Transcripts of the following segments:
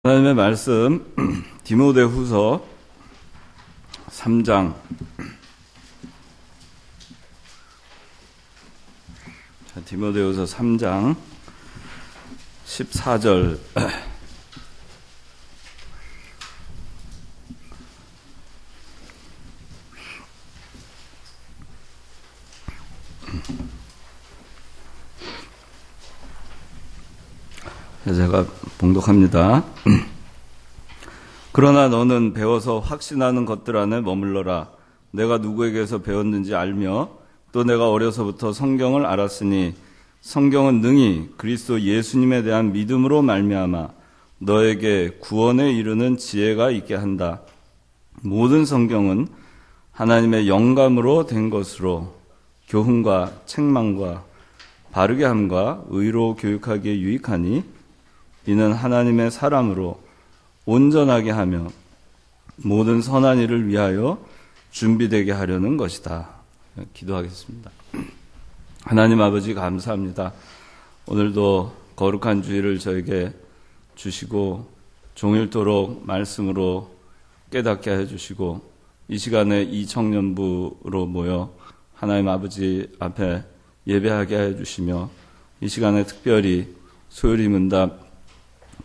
하나님의 말씀 디모데후서 3장. 디모데후서 3장 14절. 제가 봉독합니다. 그러나 너는 배워서 확신하는 것들 안에 머물러라. 내가 누구에게서 배웠는지 알며 또 내가 어려서부터 성경을 알았으니 성경은 능히 그리스도 예수님에 대한 믿음으로 말미암아 너에게 구원에 이르는 지혜가 있게 한다. 모든 성경은 하나님의 영감으로 된 것으로 교훈과 책망과 바르게 함과 의로 교육하기에 유익하니 이는 하나님의 사람으로 온전하게 하며 모든 선한 일을 위하여 준비되게 하려는 것이다. 기도하겠습니다. 하나님 아버지 감사합니다. 오늘도 거룩한 주일을 저에게 주시고 종일토록 말씀으로 깨닫게 해주시고 이 시간에 이 청년부로 모여 하나님 아버지 앞에 예배하게 해주시며 이 시간에 특별히 소요리 문답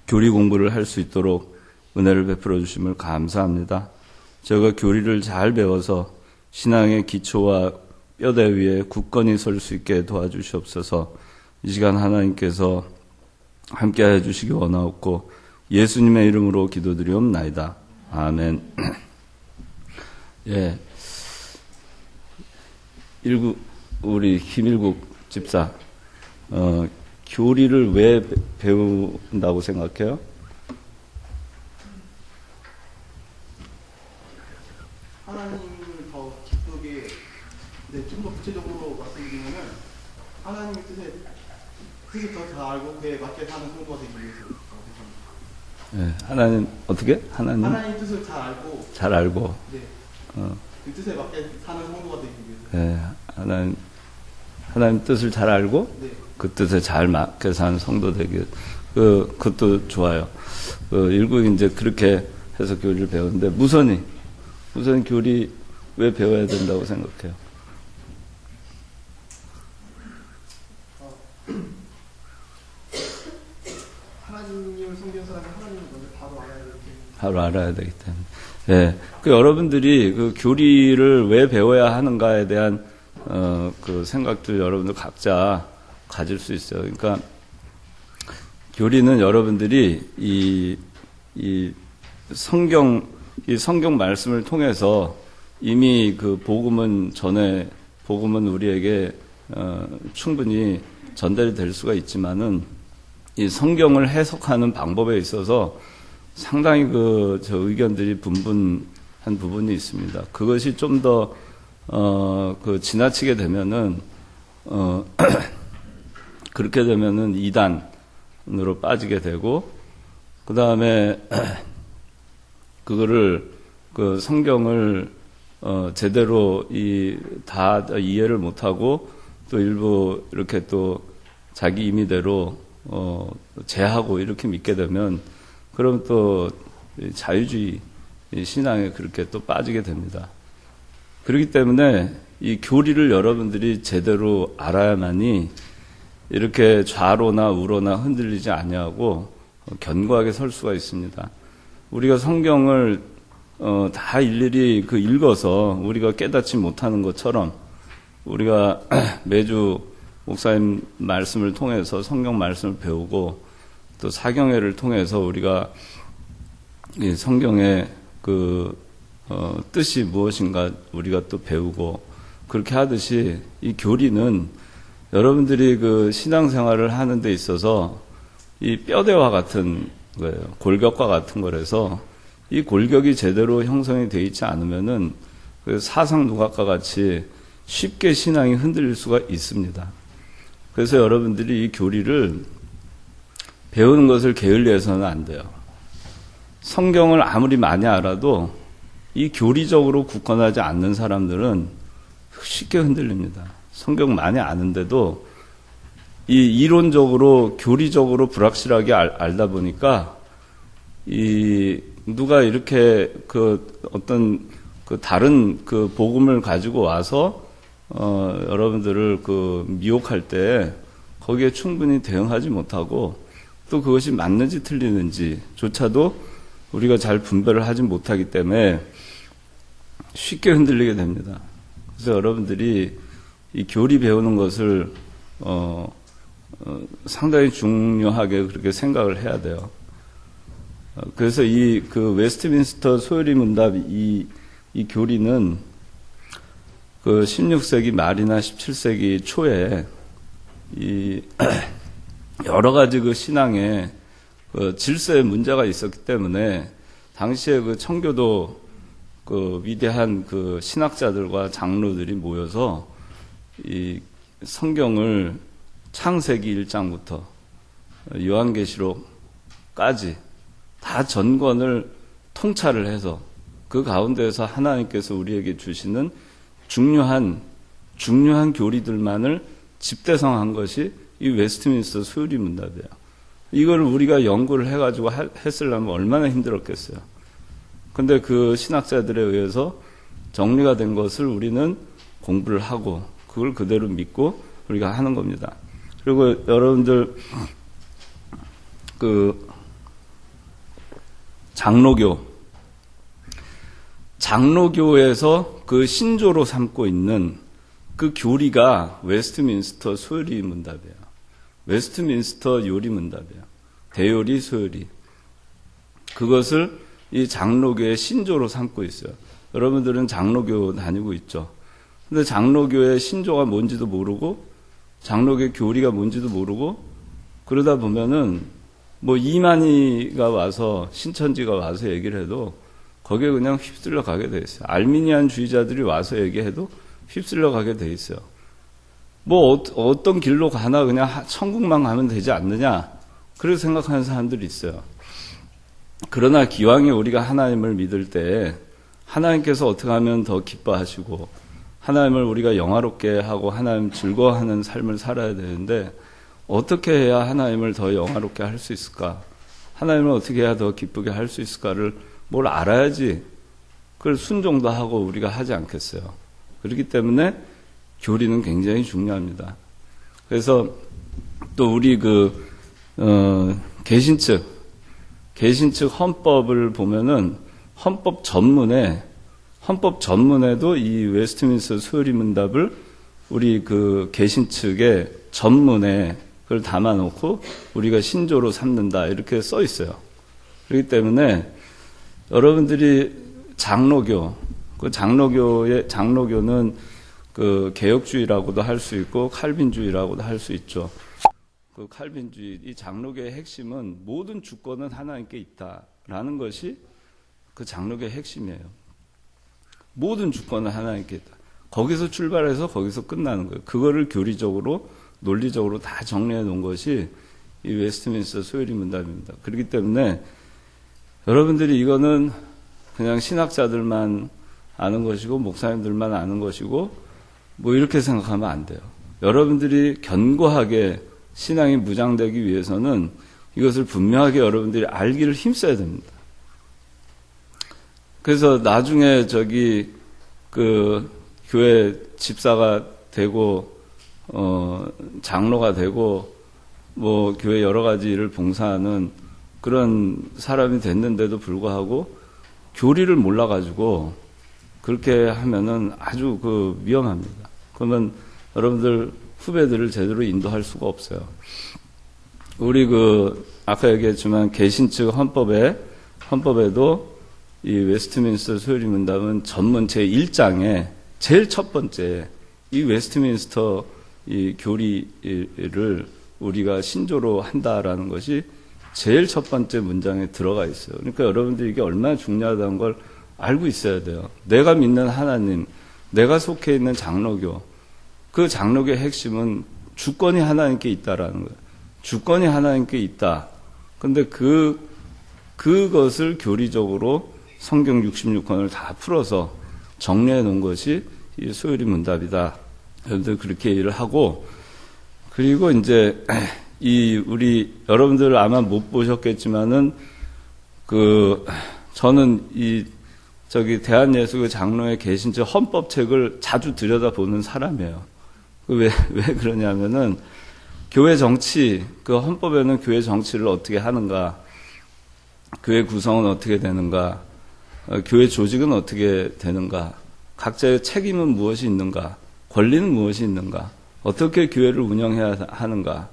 교리 공부를 할 수 있도록 은혜를 베풀어 주심을 감사합니다. 저희가 교리를 잘 배워서 신앙의 기초와 뼈대 위에 굳건히 설 수 있게 도와주시옵소서. 이 시간 하나님께서 함께 해주시기 원하옵고 예수님의 이름으로 기도드리옵나이다. 아멘. 예, 우리 김일국 집사, 교리를 왜 배운다고 생각해요? 하나님을 더 기쁘게, 좀 더 구체적으로 말씀드리면은 하나님의 뜻을 더 잘 알고 그에 맞게 사는 성도가 되기 위해서. 네, 하나님 어떻게? 하나님 뜻을 잘 알고. 네. 그 뜻에 맞게 사는 성도가 되기 위해서. 네, 하나님 뜻을 잘 알고. 네. 그 뜻에 잘 맞게 사는 성도 되기. 그것도 좋아요. 일국 이제 그렇게 해서 교리를 배우는데 무선이 교리 왜 배워야 된다고 생각해요? 하나님을 섬기는 사람이 하나님을 먼저 바로 알아야 되기 때문에. 예. 여러분들이 그 교리를 왜 배워야 하는가에 대한 그 생각들 여러분들 각자 가질 수 있어요. 그러니까 교리는 여러분들이 이 성경 말씀을 통해서 이미 그 복음은 우리에게 충분히 전달이 될 수가 있지만은 이 성경을 해석하는 방법에 있어서 상당히 의견들이 분분한 부분이 있습니다. 그것이 좀 더 지나치게 되면은 그렇게 되면은 이단으로 빠지게 되고, 그 다음에 그거를 성경을 제대로 다 이해를 못하고 또 일부 이렇게 또 자기 임의대로 제하고 이렇게 믿게 되면 그럼 또 자유주의 신앙에 그렇게 또 빠지게 됩니다. 그렇기 때문에 이 교리를 여러분들이 제대로 알아야만이 이렇게 좌로나 우로나 흔들리지 아니하고 견고하게 설 수가 있습니다. 우리가 성경을 다 일일이 읽어서 우리가 깨닫지 못하는 것처럼 우리가 매주 목사님 말씀을 통해서 성경 말씀을 배우고 또 사경회를 통해서 우리가 이 성경의 뜻이 무엇인가 우리가 또 배우고 그렇게 하듯이 이 교리는 여러분들이 신앙생활을 하는 데 있어서 이 뼈대와 같은 거예요. 골격과 같은 거라서 이 골격이 제대로 형성이 되어 있지 않으면은 사상 누각과 같이 쉽게 신앙이 흔들릴 수가 있습니다. 그래서 여러분들이 이 교리를 배우는 것을 게을리해서는 안 돼요. 성경을 아무리 많이 알아도 이 교리적으로 굳건하지 않는 사람들은 쉽게 흔들립니다. 성경 많이 아는데도 이 이론적으로 교리적으로 불확실하게 알다 보니까 누가 이렇게 어떤 다른 복음을 가지고 와서 여러분들을 미혹할 때 거기에 충분히 대응하지 못하고 또 그것이 맞는지 틀리는지조차도 우리가 잘 분별을 하지 못하기 때문에 쉽게 흔들리게 됩니다. 그래서 여러분들이 이 교리 배우는 것을 상당히 중요하게 그렇게 생각을 해야 돼요. 그래서 웨스트민스터 소요리 문답 이 교리는 16세기 말이나 17세기 초에 여러 가지 신앙에 질서에 문제가 있었기 때문에 당시에 청교도 위대한 신학자들과 장로들이 모여서 이 성경을 창세기 1장부터 요한계시록까지 다 전권을 통찰을 해서 그 가운데에서 하나님께서 우리에게 주시는 중요한 교리들만을 집대성한 것이 이 웨스트민스터 소요리 문답이에요. 이걸 우리가 연구를 해가지고 했으려면 얼마나 힘들었겠어요. 근데 그 신학자들에 의해서 정리가 된 것을 우리는 공부를 하고 그걸 그대로 믿고 우리가 하는 겁니다. 그리고 여러분들 장로교에서 신조로 삼고 있는 그 교리가 웨스트민스터 소요리 문답이에요. 웨스트민스터 요리 문답이에요. 대요리 소요리. 그것을 이 장로교의 신조로 삼고 있어요. 여러분들은 장로교 다니고 있죠. 근데 장로교의 신조가 뭔지도 모르고 장로교의 교리가 뭔지도 모르고 그러다 보면은 이만희가 와서 신천지가 와서 얘기를 해도 거기에 그냥 휩쓸려 가게 돼 있어요. 알미니안 주의자들이 와서 얘기해도 휩쓸려 가게 돼 있어요. 어떤 길로 가나 그냥 천국만 가면 되지 않느냐 그렇게 생각하는 사람들이 있어요. 그러나 기왕에 우리가 하나님을 믿을 때 하나님께서 어떻게 하면 더 기뻐하시고 하나님을 우리가 영화롭게 하고 하나님 즐거워하는 삶을 살아야 되는데 어떻게 해야 하나님을 더 영화롭게 할 수 있을까? 하나님을 어떻게 해야 더 기쁘게 할 수 있을까를 뭘 알아야지 그걸 순종도 하고 우리가 하지 않겠어요. 그렇기 때문에 교리는 굉장히 중요합니다. 그래서 또 우리 개신측 헌법을 보면은 헌법 전문에도 이 웨스트민스터 소요리 문답을 우리 개신측의 전문에 그걸 담아놓고 우리가 신조로 삼는다 이렇게 써 있어요. 그렇기 때문에 여러분들이 장로교는 개혁주의라고도 할 수 있고 칼빈주의라고도 할 수 있죠. 칼빈주의, 이 장로교의 핵심은 모든 주권은 하나님께 있다라는 것이 장로교의 핵심이에요. 모든 주권은 하나님께 있다. 거기서 출발해서 거기서 끝나는 거예요. 그거를 교리적으로, 논리적으로 다 정리해 놓은 것이 이 웨스트민스터 소요리 문답입니다. 그렇기 때문에 여러분들이 이거는 그냥 신학자들만 아는 것이고 목사님들만 아는 것이고 이렇게 생각하면 안 돼요. 여러분들이 견고하게 신앙이 무장되기 위해서는 이것을 분명하게 여러분들이 알기를 힘써야 됩니다. 그래서 나중에 교회 집사가 되고 장로가 되고 교회 여러 가지 일을 봉사하는 그런 사람이 됐는데도 불구하고 교리를 몰라가지고 그렇게 하면은 아주 위험합니다. 그러면 여러분들 후배들을 제대로 인도할 수가 없어요. 우리 아까 얘기했지만 개신측 헌법에도 이 웨스트민스터 소요리 문답은 전문 제1장에 제일 첫 번째 이 웨스트민스터 이 교리를 우리가 신조로 한다라는 것이 제일 첫 번째 문장에 들어가 있어요. 그러니까 여러분들이 이게 얼마나 중요하다는 걸 알고 있어야 돼요. 내가 믿는 하나님, 내가 속해 있는 장로교, 그 장로교의 핵심은 주권이 하나님께 있다라는 거예요. 주권이 하나님께 있다. 근데 그것을 교리적으로 성경 66권을 다 풀어서 정리해 놓은 것이 이 소요리 문답이다. 여러분들 그렇게 일을 하고, 그리고 이제 여러분들 아마 못 보셨겠지만은 저는 대한예수교 장로회 개신처 헌법책을 자주 들여다보는 사람이에요. 왜 그러냐면은, 교회 정치, 그 헌법에는 교회 정치를 어떻게 하는가, 교회 구성은 어떻게 되는가, 교회 조직은 어떻게 되는가, 각자의 책임은 무엇이 있는가, 권리는 무엇이 있는가, 어떻게 교회를 운영해야 하는가,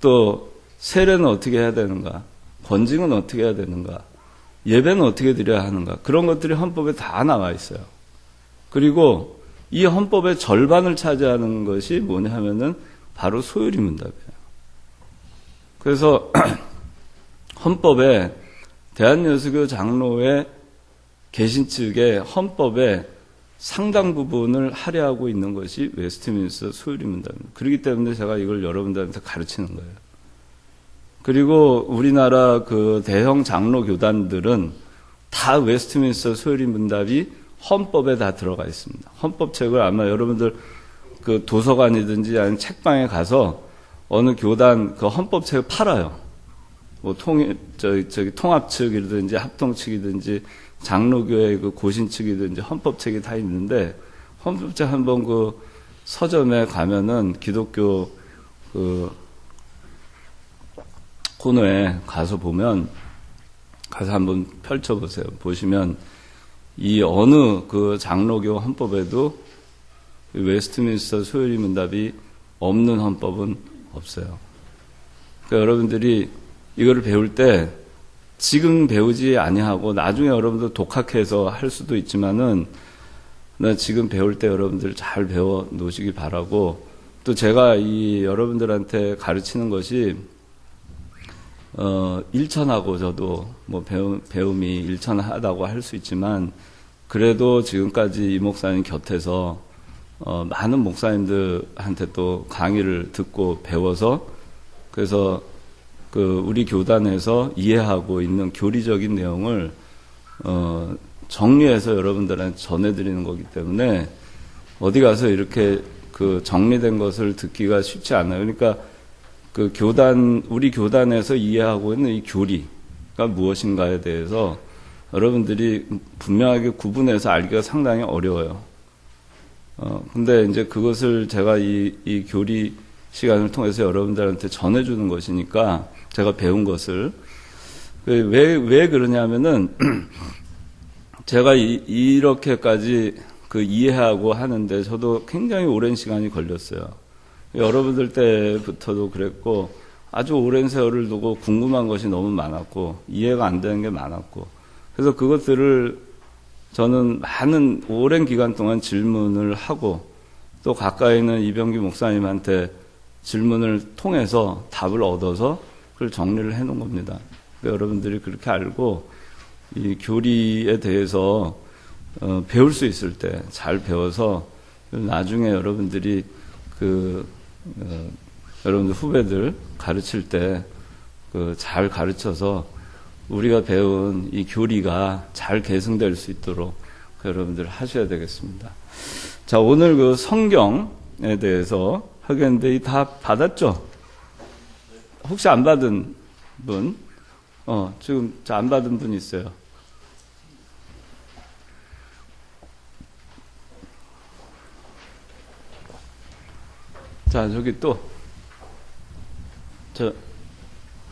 또 세례는 어떻게 해야 되는가, 권징은 어떻게 해야 되는가, 예배는 어떻게 드려야 하는가, 그런 것들이 헌법에 다 나와 있어요. 그리고 이 헌법의 절반을 차지하는 것이 뭐냐 하면은 바로 소요리 문답이에요. 그래서 헌법에 대한예수교 장로회 개신 측의 헌법의 상당 부분을 할애하고 있는 것이 웨스트민스터 소요리 문답입니다. 그렇기 때문에 제가 이걸 여러분들한테 가르치는 거예요. 그리고 우리나라 그 대형 장로 교단들은 다 웨스트민스터 소요리 문답이 헌법에 다 들어가 있습니다. 헌법책을 아마 여러분들 그 도서관이든지 아니면 책방에 가서 어느 교단 그 헌법책을 팔아요. 뭐 통합 측이든지 합동 측이든지 장로교회 그 고신 측이든지 헌법책이 다 있는데, 헌법책 한번 그 서점에 가면은 기독교 그 코너에 가서 보면, 가서 한번 펼쳐보세요. 보시면 이 어느 그 장로교 헌법에도 웨스트민스터 소요리 문답이 없는 헌법은 없어요. 그러니까 여러분들이 이거를 배울 때 지금 배우지 아니하고 나중에 여러분들 독학해서 할 수도 있지만은, 지금 배울 때 여러분들 잘 배워 놓으시기 바라고, 또 제가 이 여러분들한테 가르치는 것이 일천하고, 저도 뭐 배움이 일천하다고 할 수 있지만, 그래도 지금까지 이 목사님 곁에서 많은 목사님들한테 또 강의를 듣고 배워서, 그래서 우리 교단에서 이해하고 있는 교리적인 내용을 정리해서 여러분들한테 전해드리는 거기 때문에, 어디 가서 이렇게 그 정리된 것을 듣기가 쉽지 않아요. 그러니까 우리 교단에서 이해하고 있는 이 교리가 무엇인가에 대해서 여러분들이 분명하게 구분해서 알기가 상당히 어려워요. 근데 이제 그것을 제가 이 교리 시간을 통해서 여러분들한테 전해주는 것이니까, 제가 배운 것을. 왜 그러냐면은, 제가 이렇게까지 이해하고 하는데 저도 굉장히 오랜 시간이 걸렸어요. 여러분들 때부터도 그랬고, 아주 오랜 세월을 두고 궁금한 것이 너무 많았고, 이해가 안 되는 게 많았고, 그래서 그것들을 저는 오랜 기간 동안 질문을 하고, 또 가까이 있는 이병기 목사님한테 질문을 통해서 답을 얻어서 그걸 정리를 해 놓은 겁니다. 그러니까 여러분들이 그렇게 알고 이 교리에 대해서 배울 수 있을 때 잘 배워서, 나중에 여러분들이 여러분들 후배들 가르칠 때 잘 가르쳐서 우리가 배운 이 교리가 잘 계승될 수 있도록 여러분들 하셔야 되겠습니다. 자, 오늘 성경에 대해서 하겠는데, 다 받았죠? 혹시 안 받은 분? 지금 안 받은 분 있어요. 자, 저기 또,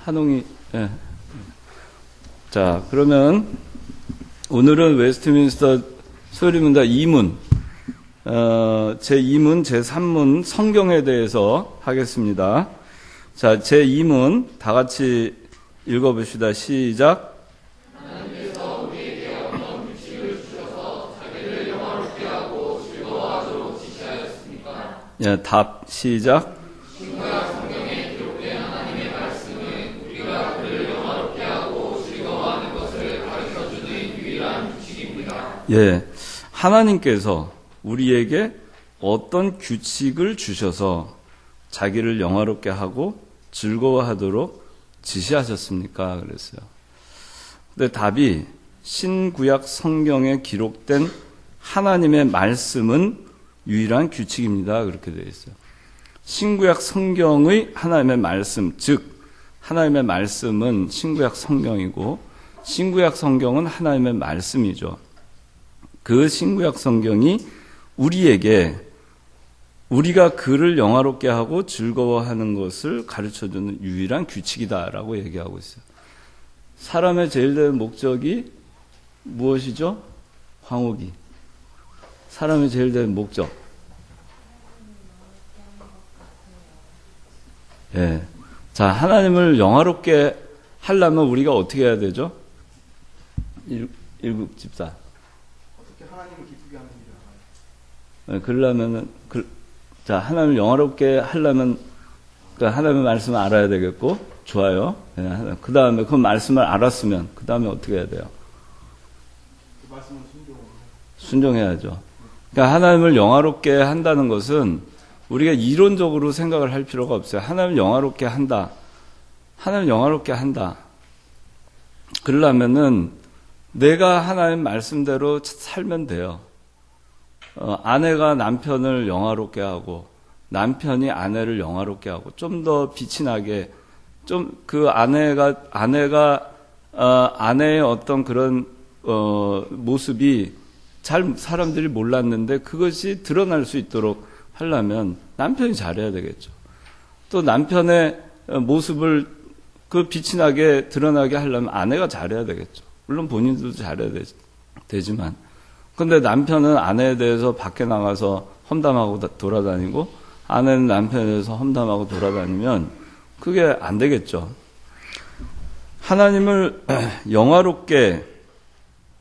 한홍이, 예. 자, 그러면 오늘은 웨스트민스터 소요리 문답 2문, 제2문, 제3문 성경에 대해서 하겠습니다. 자, 제2문 다 같이 읽어봅시다. 시작. 하나님께서 우리에게 어떤 규칙을 주셔서 자기를 영화롭게 하고 즐거워하도록 지시하였습니까? 예, 답 시작. 신구약 성경에 기록된 하나님의 말씀은 우리가 그를 영화롭게 하고 즐거워하는 것을 가르쳐주는 유일한 규칙입니다. 예, 하나님께서 우리에게 어떤 규칙을 주셔서 자기를 영화롭게 하고 즐거워하도록 지시하셨습니까? 그랬어요. 근데 답이 신구약 성경에 기록된 하나님의 말씀은 유일한 규칙입니다. 그렇게 되어 있어요. 신구약 성경의 하나님의 말씀, 즉 하나님의 말씀은 신구약 성경이고, 신구약 성경은 하나님의 말씀이죠. 그 신구약 성경이 우리에게 우리가 그를 영화롭게 하고 즐거워하는 것을 가르쳐주는 유일한 규칙이다라고 얘기하고 있어요. 사람의 제일 된 목적이 무엇이죠? 황후기. 사람의 제일 된 목적. 예. 자, 하나님을 영화롭게 하려면 우리가 어떻게 해야 되죠? 일국 집사. 어떻게 하나님을 기쁘게 하는 일을 하나요? 그러려면은, 자, 하나님을 영화롭게 하려면, 하나님의 말씀을 알아야 되겠고, 좋아요. 예, 그 다음에 그 말씀을 알았으면, 그 다음에 어떻게 해야 돼요? 그 말씀은 순종해야죠. 그러니까 하나님을 영화롭게 한다는 것은 우리가 이론적으로 생각을 할 필요가 없어요. 하나님을 영화롭게 한다. 하나님을 영화롭게 한다. 그러려면은 내가 하나님 말씀대로 살면 돼요. 아내가 남편을 영화롭게 하고 남편이 아내를 영화롭게 하고 좀 더 빛이 나게 좀 그 아내가 아내의 어떤 그런 모습이 잘 사람들이 몰랐는데 그것이 드러날 수 있도록 하려면 남편이 잘해야 되겠죠. 또 남편의 모습을 그 빛이 나게 드러나게 하려면 아내가 잘해야 되겠죠. 물론 본인들도 잘해야 되지만 근데 남편은 아내에 대해서 밖에 나가서 험담하고 돌아다니고 아내는 남편에 대해서 험담하고 돌아다니면 그게 안 되겠죠. 하나님을 영화롭게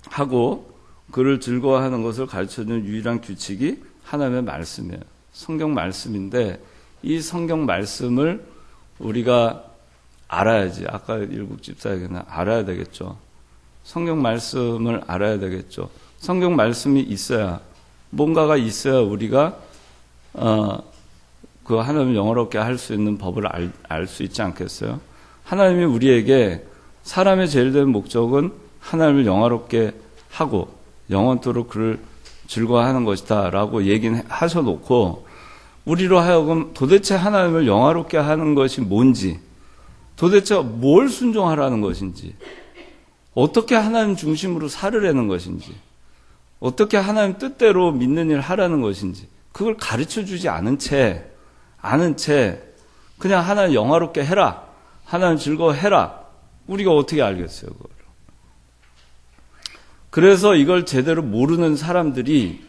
하고 그를 즐거워하는 것을 가르쳐주는 유일한 규칙이 하나님의 말씀이에요. 성경 말씀인데 이 성경 말씀을 우리가 알아야지. 아까 일국 집사에게는 알아야 되겠죠. 성경 말씀을 알아야 되겠죠. 성경 말씀이 있어야 뭔가가 있어야 우리가 그 하나님을 영화롭게 할 수 있는 법을 알 수 있지 않겠어요? 하나님이 우리에게 사람의 제일 된 목적은 하나님을 영화롭게 하고 영원토록 그를 즐거워하는 것이다 라고 얘기는 하셔놓고 우리로 하여금 도대체 하나님을 영화롭게 하는 것이 뭔지 도대체 뭘 순종하라는 것인지 어떻게 하나님 중심으로 살으라는 것인지 어떻게 하나님 뜻대로 믿는 일 하라는 것인지 그걸 가르쳐주지 않은 채 그냥 하나님 영화롭게 해라 하나님 즐거워해라 우리가 어떻게 알겠어요 그걸. 그래서 이걸 제대로 모르는 사람들이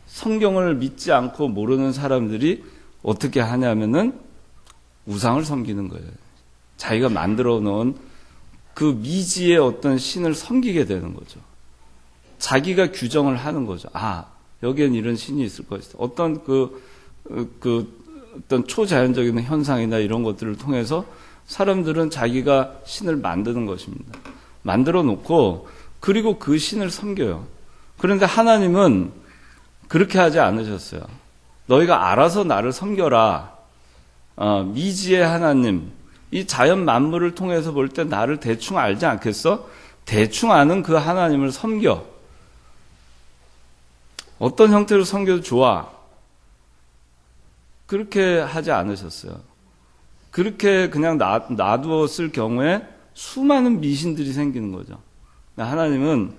성경을 믿지 않고 모르는 사람들이 어떻게 하냐면은 우상을 섬기는 거예요. 자기가 만들어 놓은 그 미지의 어떤 신을 섬기게 되는 거죠. 자기가 규정을 하는 거죠. 아, 여기엔 이런 신이 있을 것이다. 어떤 어떤 초자연적인 현상이나 이런 것들을 통해서 사람들은 자기가 신을 만드는 것입니다. 만들어 놓고 그리고 그 신을 섬겨요. 그런데 하나님은 그렇게 하지 않으셨어요. 너희가 알아서 나를 섬겨라. 미지의 하나님, 이 자연 만물을 통해서 볼 때 나를 대충 알지 않겠어? 대충 아는 그 하나님을 섬겨. 어떤 형태로 섬겨도 좋아. 그렇게 하지 않으셨어요. 그렇게 그냥 놔두었을 경우에 수많은 미신들이 생기는 거죠. 하나님은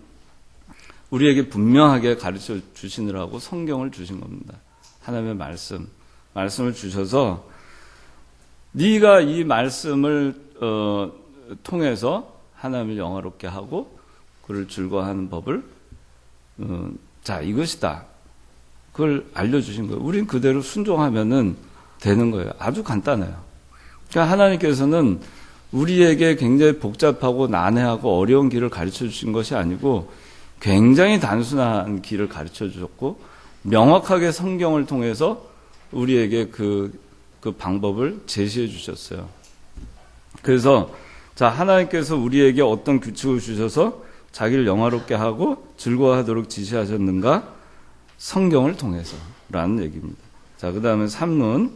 우리에게 분명하게 가르쳐 주시느라고 성경을 주신 겁니다. 하나님의 말씀을 주셔서 네가 이 말씀을 통해서 하나님을 영화롭게 하고 그를 즐거워하는 법을 자 이것이다. 그걸 알려주신 거예요. 우린 그대로 순종하면은 되는 거예요. 아주 간단해요. 그러니까 하나님께서는 우리에게 굉장히 복잡하고 난해하고 어려운 길을 가르쳐 주신 것이 아니고 굉장히 단순한 길을 가르쳐 주셨고 명확하게 성경을 통해서 우리에게 그 방법을 제시해 주셨어요. 그래서 자 하나님께서 우리에게 어떤 규칙을 주셔서 자기를 영화롭게 하고 즐거워하도록 지시하셨는가? 성경을 통해서라는 얘기입니다. 자, 그 다음에 3론.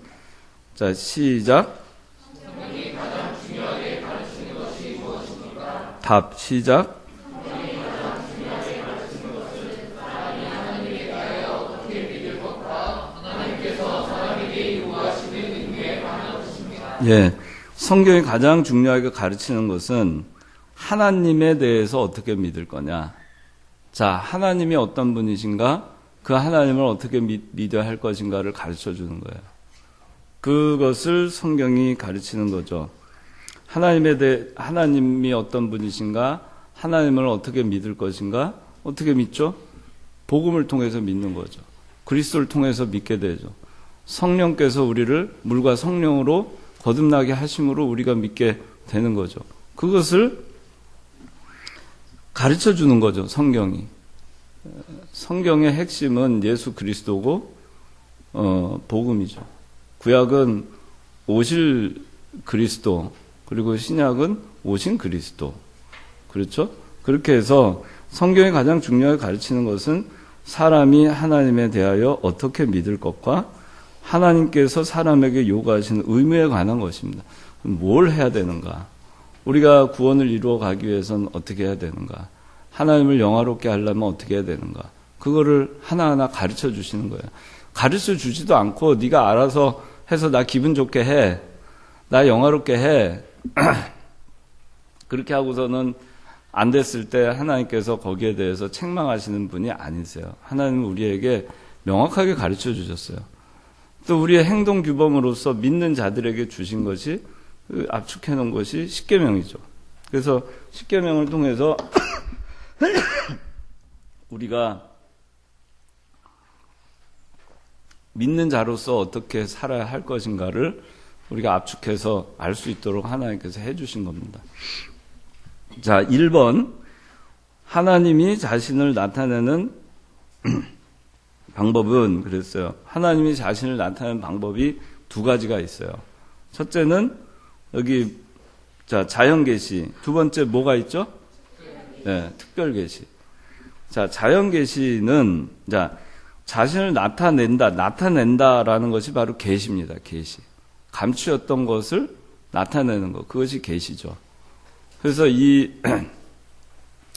자, 시작. 답, 시작. 예, 성경이 가장 중요하게 가르치는 것은 하나님에 대해서 어떻게 믿을 거냐. 자, 하나님이 어떤 분이신가? 그 하나님을 어떻게 믿어야 할 것인가를 가르쳐 주는 거예요. 그것을 성경이 가르치는 거죠. 하나님이 어떤 분이신가? 하나님을 어떻게 믿을 것인가? 어떻게 믿죠? 복음을 통해서 믿는 거죠. 그리스도를 통해서 믿게 되죠. 성령께서 우리를 물과 성령으로 거듭나게 하심으로 우리가 믿게 되는 거죠. 그것을 가르쳐 주는 거죠, 성경이. 성경의 핵심은 예수 그리스도고 복음이죠. 구약은 오실 그리스도, 그리고 신약은 오신 그리스도. 그렇죠? 그렇게 해서 성경이 가장 중요하게 가르치는 것은 사람이 하나님에 대하여 어떻게 믿을 것과 하나님께서 사람에게 요구하시는 의무에 관한 것입니다. 뭘 해야 되는가? 우리가 구원을 이루어 가기 위해서는 어떻게 해야 되는가? 하나님을 영화롭게 하려면 어떻게 해야 되는가? 그거를 하나하나 가르쳐 주시는 거예요. 가르쳐 주지도 않고 네가 알아서 해서 나 기분 좋게 해. 나 영화롭게 해. 그렇게 하고서는 안 됐을 때 하나님께서 거기에 대해서 책망하시는 분이 아니세요. 하나님은 우리에게 명확하게 가르쳐 주셨어요. 또 우리의 행동 규범으로서 믿는 자들에게 주신 것이 압축해 놓은 것이 십계명이죠. 그래서 십계명을 통해서 우리가 믿는 자로서 어떻게 살아야 할 것인가를 우리가 압축해서 알 수 있도록 하나님께서 해주신 겁니다. 자, 1번 하나님이 자신을 나타내는 방법은 그랬어요. 하나님이 자신을 나타내는 방법이 두 가지가 있어요. 첫째는 여기 자연계시. 두 번째 뭐가 있죠? 네, 특별계시. 자, 자연계시는 자신을 나타낸다라는 것이 바로 계시입니다. 계시. 감추었던 것을 나타내는 것. 그것이 계시죠. 그래서 이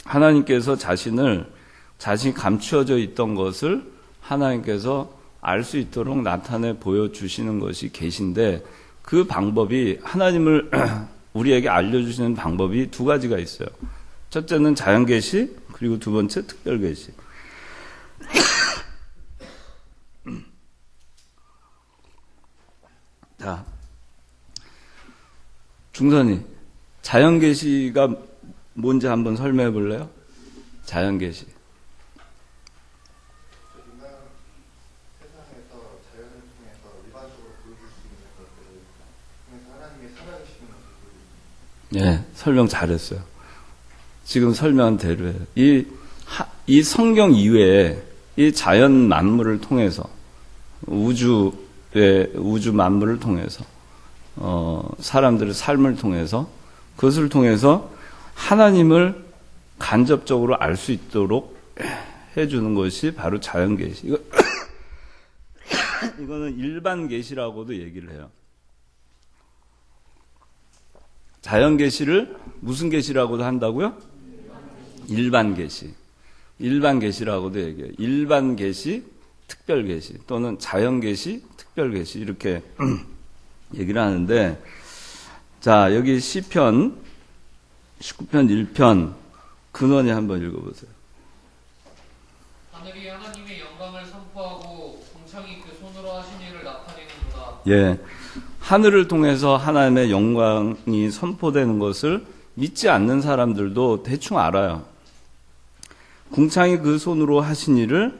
하나님께서 자신이 감추어져 있던 것을 하나님께서 알 수 있도록 나타내 보여주시는 것이 계신데 그 방법이 하나님을 우리에게 알려주시는 방법이 두 가지가 있어요. 첫째는 자연계시, 그리고 두 번째 특별계시. 자, 중선이 자연계시가 뭔지 한번 설명해 볼래요? 자연계시. 세상에서 자연을 통해서 일반적으로 보여줄 수 있는 것들을 통해서 하나님의 살아계시는 것을 보여줍니다. 네, 설명 잘했어요. 지금 설명한 대로예요. 이 성경 이외에 이 자연 만물을 통해서 우주 만물을 통해서 사람들의 삶을 통해서 그것을 통해서 하나님을 간접적으로 알 수 있도록 해주는 것이 바로 자연계시. 이거는 일반 계시라고도 얘기를 해요. 자연계시를 무슨 계시라고도 한다고요? 일반 계시. 일반 계시라고도 얘기해요. 일반 계시, 특별 계시 또는 자연 계시, 특별 계시 이렇게 얘기를 하는데, 자, 여기 시편 19편 1편 근원이 한번 읽어보세요. 하늘이 하나님의 영광을 선포하고 궁창이 그 손으로 하신 일을 나타내는구나. 예, 하늘을 통해서 하나님의 영광이 선포되는 것을 믿지 않는 사람들도 대충 알아요. 궁창이 그 손으로 하신 일을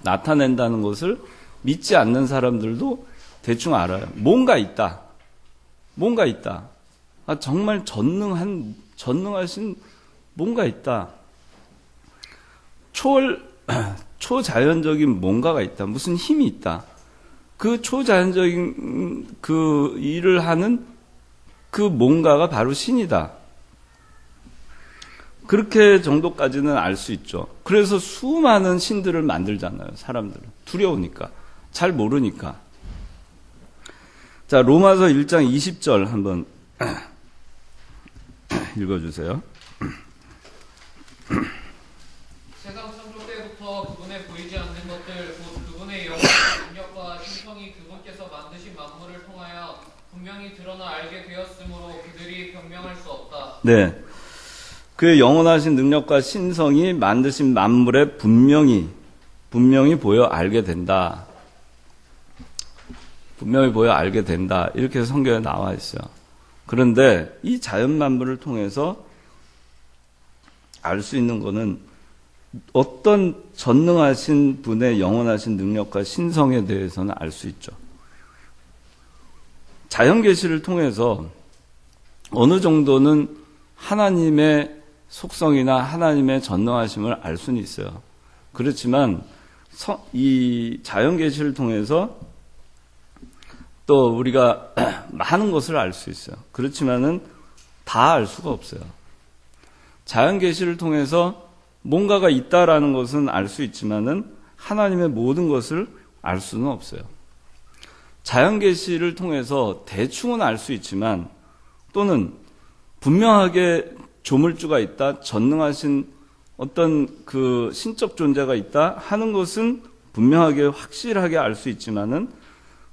나타낸다는 것을 믿지 않는 사람들도 대충 알아요. 뭔가 있다. 뭔가 있다. 정말 전능하신 뭔가 있다. 초자연적인 뭔가가 있다. 무슨 힘이 있다. 그 초자연적인 그 일을 하는 그 뭔가가 바로 신이다. 그렇게 정도까지는 알 수 있죠. 그래서 수많은 신들을 만들잖아요. 사람들은. 두려우니까. 잘 모르니까. 자, 로마서 1장 20절 한번 읽어주세요. 세상 창조 때부터 그분의 보이지 않는 것들 곧 그분의 영광, 능력과 신성이 그분께서 만드신 만물을 통하여 분명히 드러나 알게 되었으므로 그들이 변명할 수 없다. 네. 그의 영원하신 능력과 신성이 만드신 만물에 분명히 보여 알게 된다. 분명히 보여 알게 된다. 이렇게 성경에 나와 있어요. 그런데 이 자연 만물을 통해서 알 수 있는 것은 어떤 전능하신 분의 영원하신 능력과 신성에 대해서는 알 수 있죠. 자연 계시를 통해서 어느 정도는 하나님의 속성이나 하나님의 전능하심을 알 수는 있어요. 그렇지만 이 자연 계시를 통해서 또 우리가 많은 것을 알 수 있어요. 그렇지만은 다 알 수가 없어요. 자연 계시를 통해서 뭔가가 있다라는 것은 알 수 있지만은 하나님의 모든 것을 알 수는 없어요. 자연 계시를 통해서 대충은 알 수 있지만 또는 분명하게 조물주가 있다, 전능하신 어떤 그 신적 존재가 있다 하는 것은 분명하게 확실하게 알 수 있지만은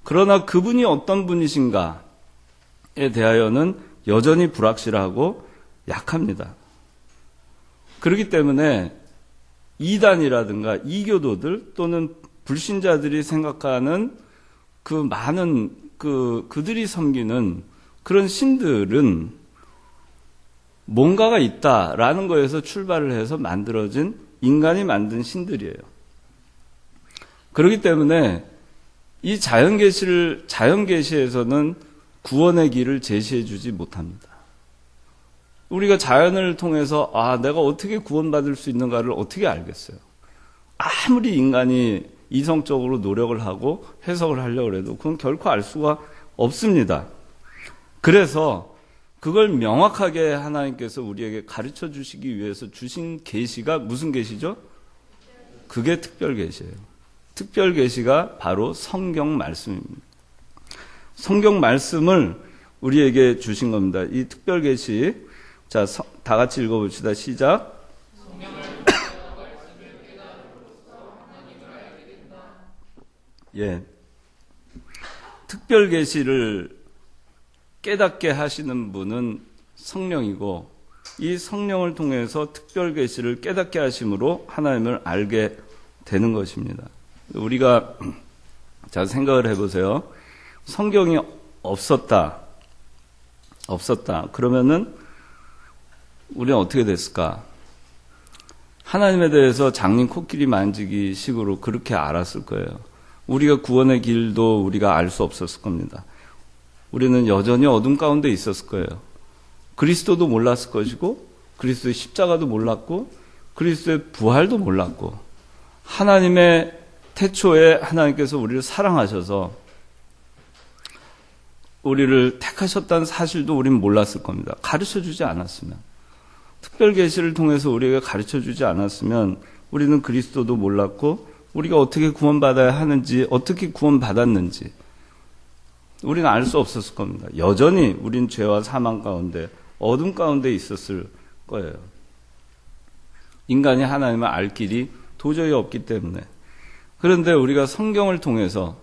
그러나 그분이 어떤 분이신가에 대하여는 여전히 불확실하고 약합니다. 그렇기 때문에 이단이라든가 이교도들 또는 불신자들이 생각하는 그 많은 그들이 섬기는 그런 신들은 뭔가가 있다라는 거에서 출발을 해서 만들어진 인간이 만든 신들이에요. 그렇기 때문에 이 자연 계시에서는 구원의 길을 제시해 주지 못합니다. 우리가 자연을 통해서 내가 어떻게 구원받을 수 있는가를 어떻게 알겠어요? 아무리 인간이 이성적으로 노력을 하고 해석을 하려고 해도 그건 결코 알 수가 없습니다. 그래서 그걸 명확하게 하나님께서 우리에게 가르쳐 주시기 위해서 주신 계시가 무슨 계시죠? 그게 특별 계시예요. 특별 계시가 바로 성경 말씀입니다. 성경 말씀을 우리에게 주신 겁니다. 이 특별 계시, 자, 다 같이 읽어봅시다. 시작. 예. 특별 계시를 깨닫게 하시는 분은 성령이고 이 성령을 통해서 특별 계시를 깨닫게 하심으로 하나님을 알게 되는 것입니다. 우리가 자 생각을 해보세요. 성경이 없었다. 그러면은 우리는 어떻게 됐을까? 하나님에 대해서 장님 코끼리 만지기 식으로 그렇게 알았을 거예요. 우리가 구원의 길도 우리가 알 수 없었을 겁니다. 우리는 여전히 어둠 가운데 있었을 거예요. 그리스도도 몰랐을 것이고 그리스도의 십자가도 몰랐고 그리스도의 부활도 몰랐고 하나님의 태초에 하나님께서 우리를 사랑하셔서 우리를 택하셨다는 사실도 우리는 몰랐을 겁니다. 가르쳐주지 않았으면. 특별 계시를 통해서 우리에게 가르쳐주지 않았으면 우리는 그리스도도 몰랐고 우리가 어떻게 구원받아야 하는지 어떻게 구원받았는지 우리는 알 수 없었을 겁니다. 여전히 우린 죄와 사망 가운데 어둠 가운데 있었을 거예요. 인간이 하나님을 알 길이 도저히 없기 때문에. 그런데 우리가 성경을 통해서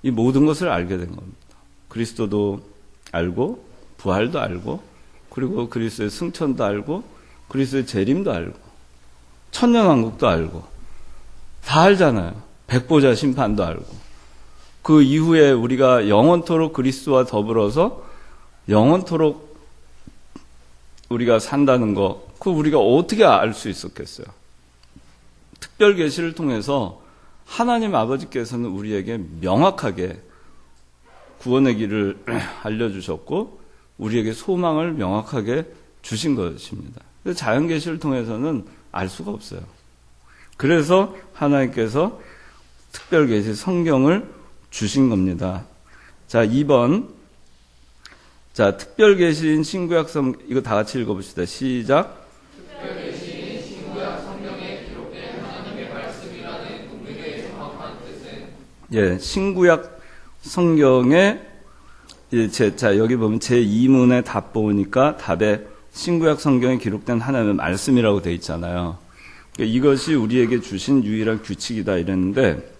이 모든 것을 알게 된 겁니다. 그리스도도 알고 부활도 알고 그리고 그리스도의 승천도 알고 그리스도의 재림도 알고 천년왕국도 알고 다 알잖아요. 백보자 심판도 알고 그 이후에 우리가 영원토록 그리스도와 더불어서 영원토록 우리가 산다는 거 그거 우리가 어떻게 알 수 있었겠어요? 특별 계시를 통해서 하나님 아버지께서는 우리에게 명확하게 구원의 길을 알려주셨고 우리에게 소망을 명확하게 주신 것입니다. 자연 계시를 통해서는 알 수가 없어요. 그래서 하나님께서 특별 계시 성경을 주신 겁니다. 자, 2번. 자, 특별 계시인 신구약 이거 다 같이 읽어봅시다. 시작. 특별 계시인 신구약 성경에 기록된 하나님의 말씀이라는 우리의 정확한 뜻은 예, 신구약 성경에 자, 여기 보면 제2문의 답 보니까 답에 신구약 성경에 기록된 하나님의 말씀이라고 돼 있잖아요. 그러니까 이것이 우리에게 주신 유일한 규칙이다 이랬는데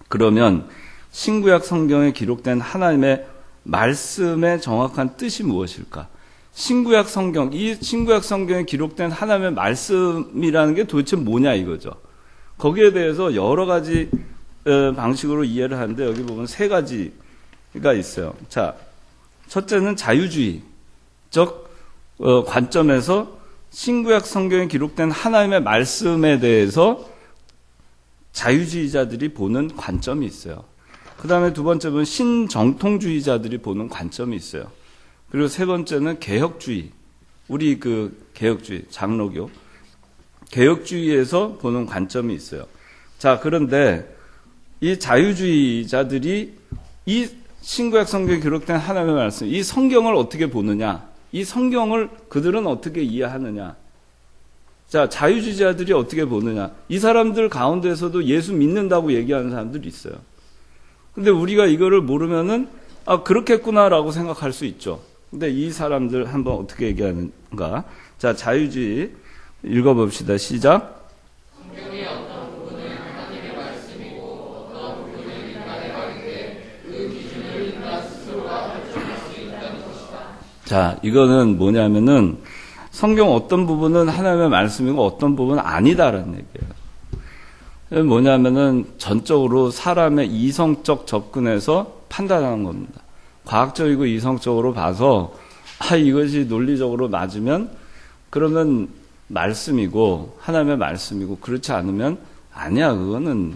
그러면 신구약 성경에 기록된 하나님의 말씀의 정확한 뜻이 무엇일까? 신구약 성경, 이 신구약 성경에 기록된 하나님의 말씀이라는 게 도대체 뭐냐 이거죠. 거기에 대해서 여러 가지 방식으로 이해를 하는데 여기 보면 세 가지가 있어요. 자, 첫째는 자유주의적 관점에서 신구약 성경에 기록된 하나님의 말씀에 대해서 자유주의자들이 보는 관점이 있어요. 그 다음에 두 번째는 신정통주의자들이 보는 관점이 있어요. 그리고 세 번째는 개혁주의, 우리 개혁주의, 장로교, 개혁주의에서 보는 관점이 있어요. 자, 그런데 이 자유주의자들이 이 신구약 성경에 기록된 하나님의 말씀, 이 성경을 어떻게 보느냐, 이 성경을 그들은 어떻게 이해하느냐. 자, 자유주의자들이 어떻게 보느냐. 이 사람들 가운데서도 예수 믿는다고 얘기하는 사람들이 있어요. 근데 우리가 이거를 모르면은, 아, 그렇겠구나라고 생각할 수 있죠. 근데 이 사람들 한번 어떻게 얘기하는가. 자, 자유주의 읽어봅시다. 시작. 성경의 어떤 부분은 하나님의 말씀이고 어떤 부분은 인간의 말인데 그 기준을 인간 스스로가 결정할 수 있다는 것이다. 자, 이거는 뭐냐면은 성경 어떤 부분은 하나님의 말씀이고 어떤 부분은 아니다라는 얘기예요. 뭐냐면은 전적으로 사람의 이성적 접근에서 판단하는 겁니다. 과학적이고 이성적으로 봐서 이것이 논리적으로 맞으면 그러면 말씀이고 하나님의 말씀이고 그렇지 않으면 아니야, 그거는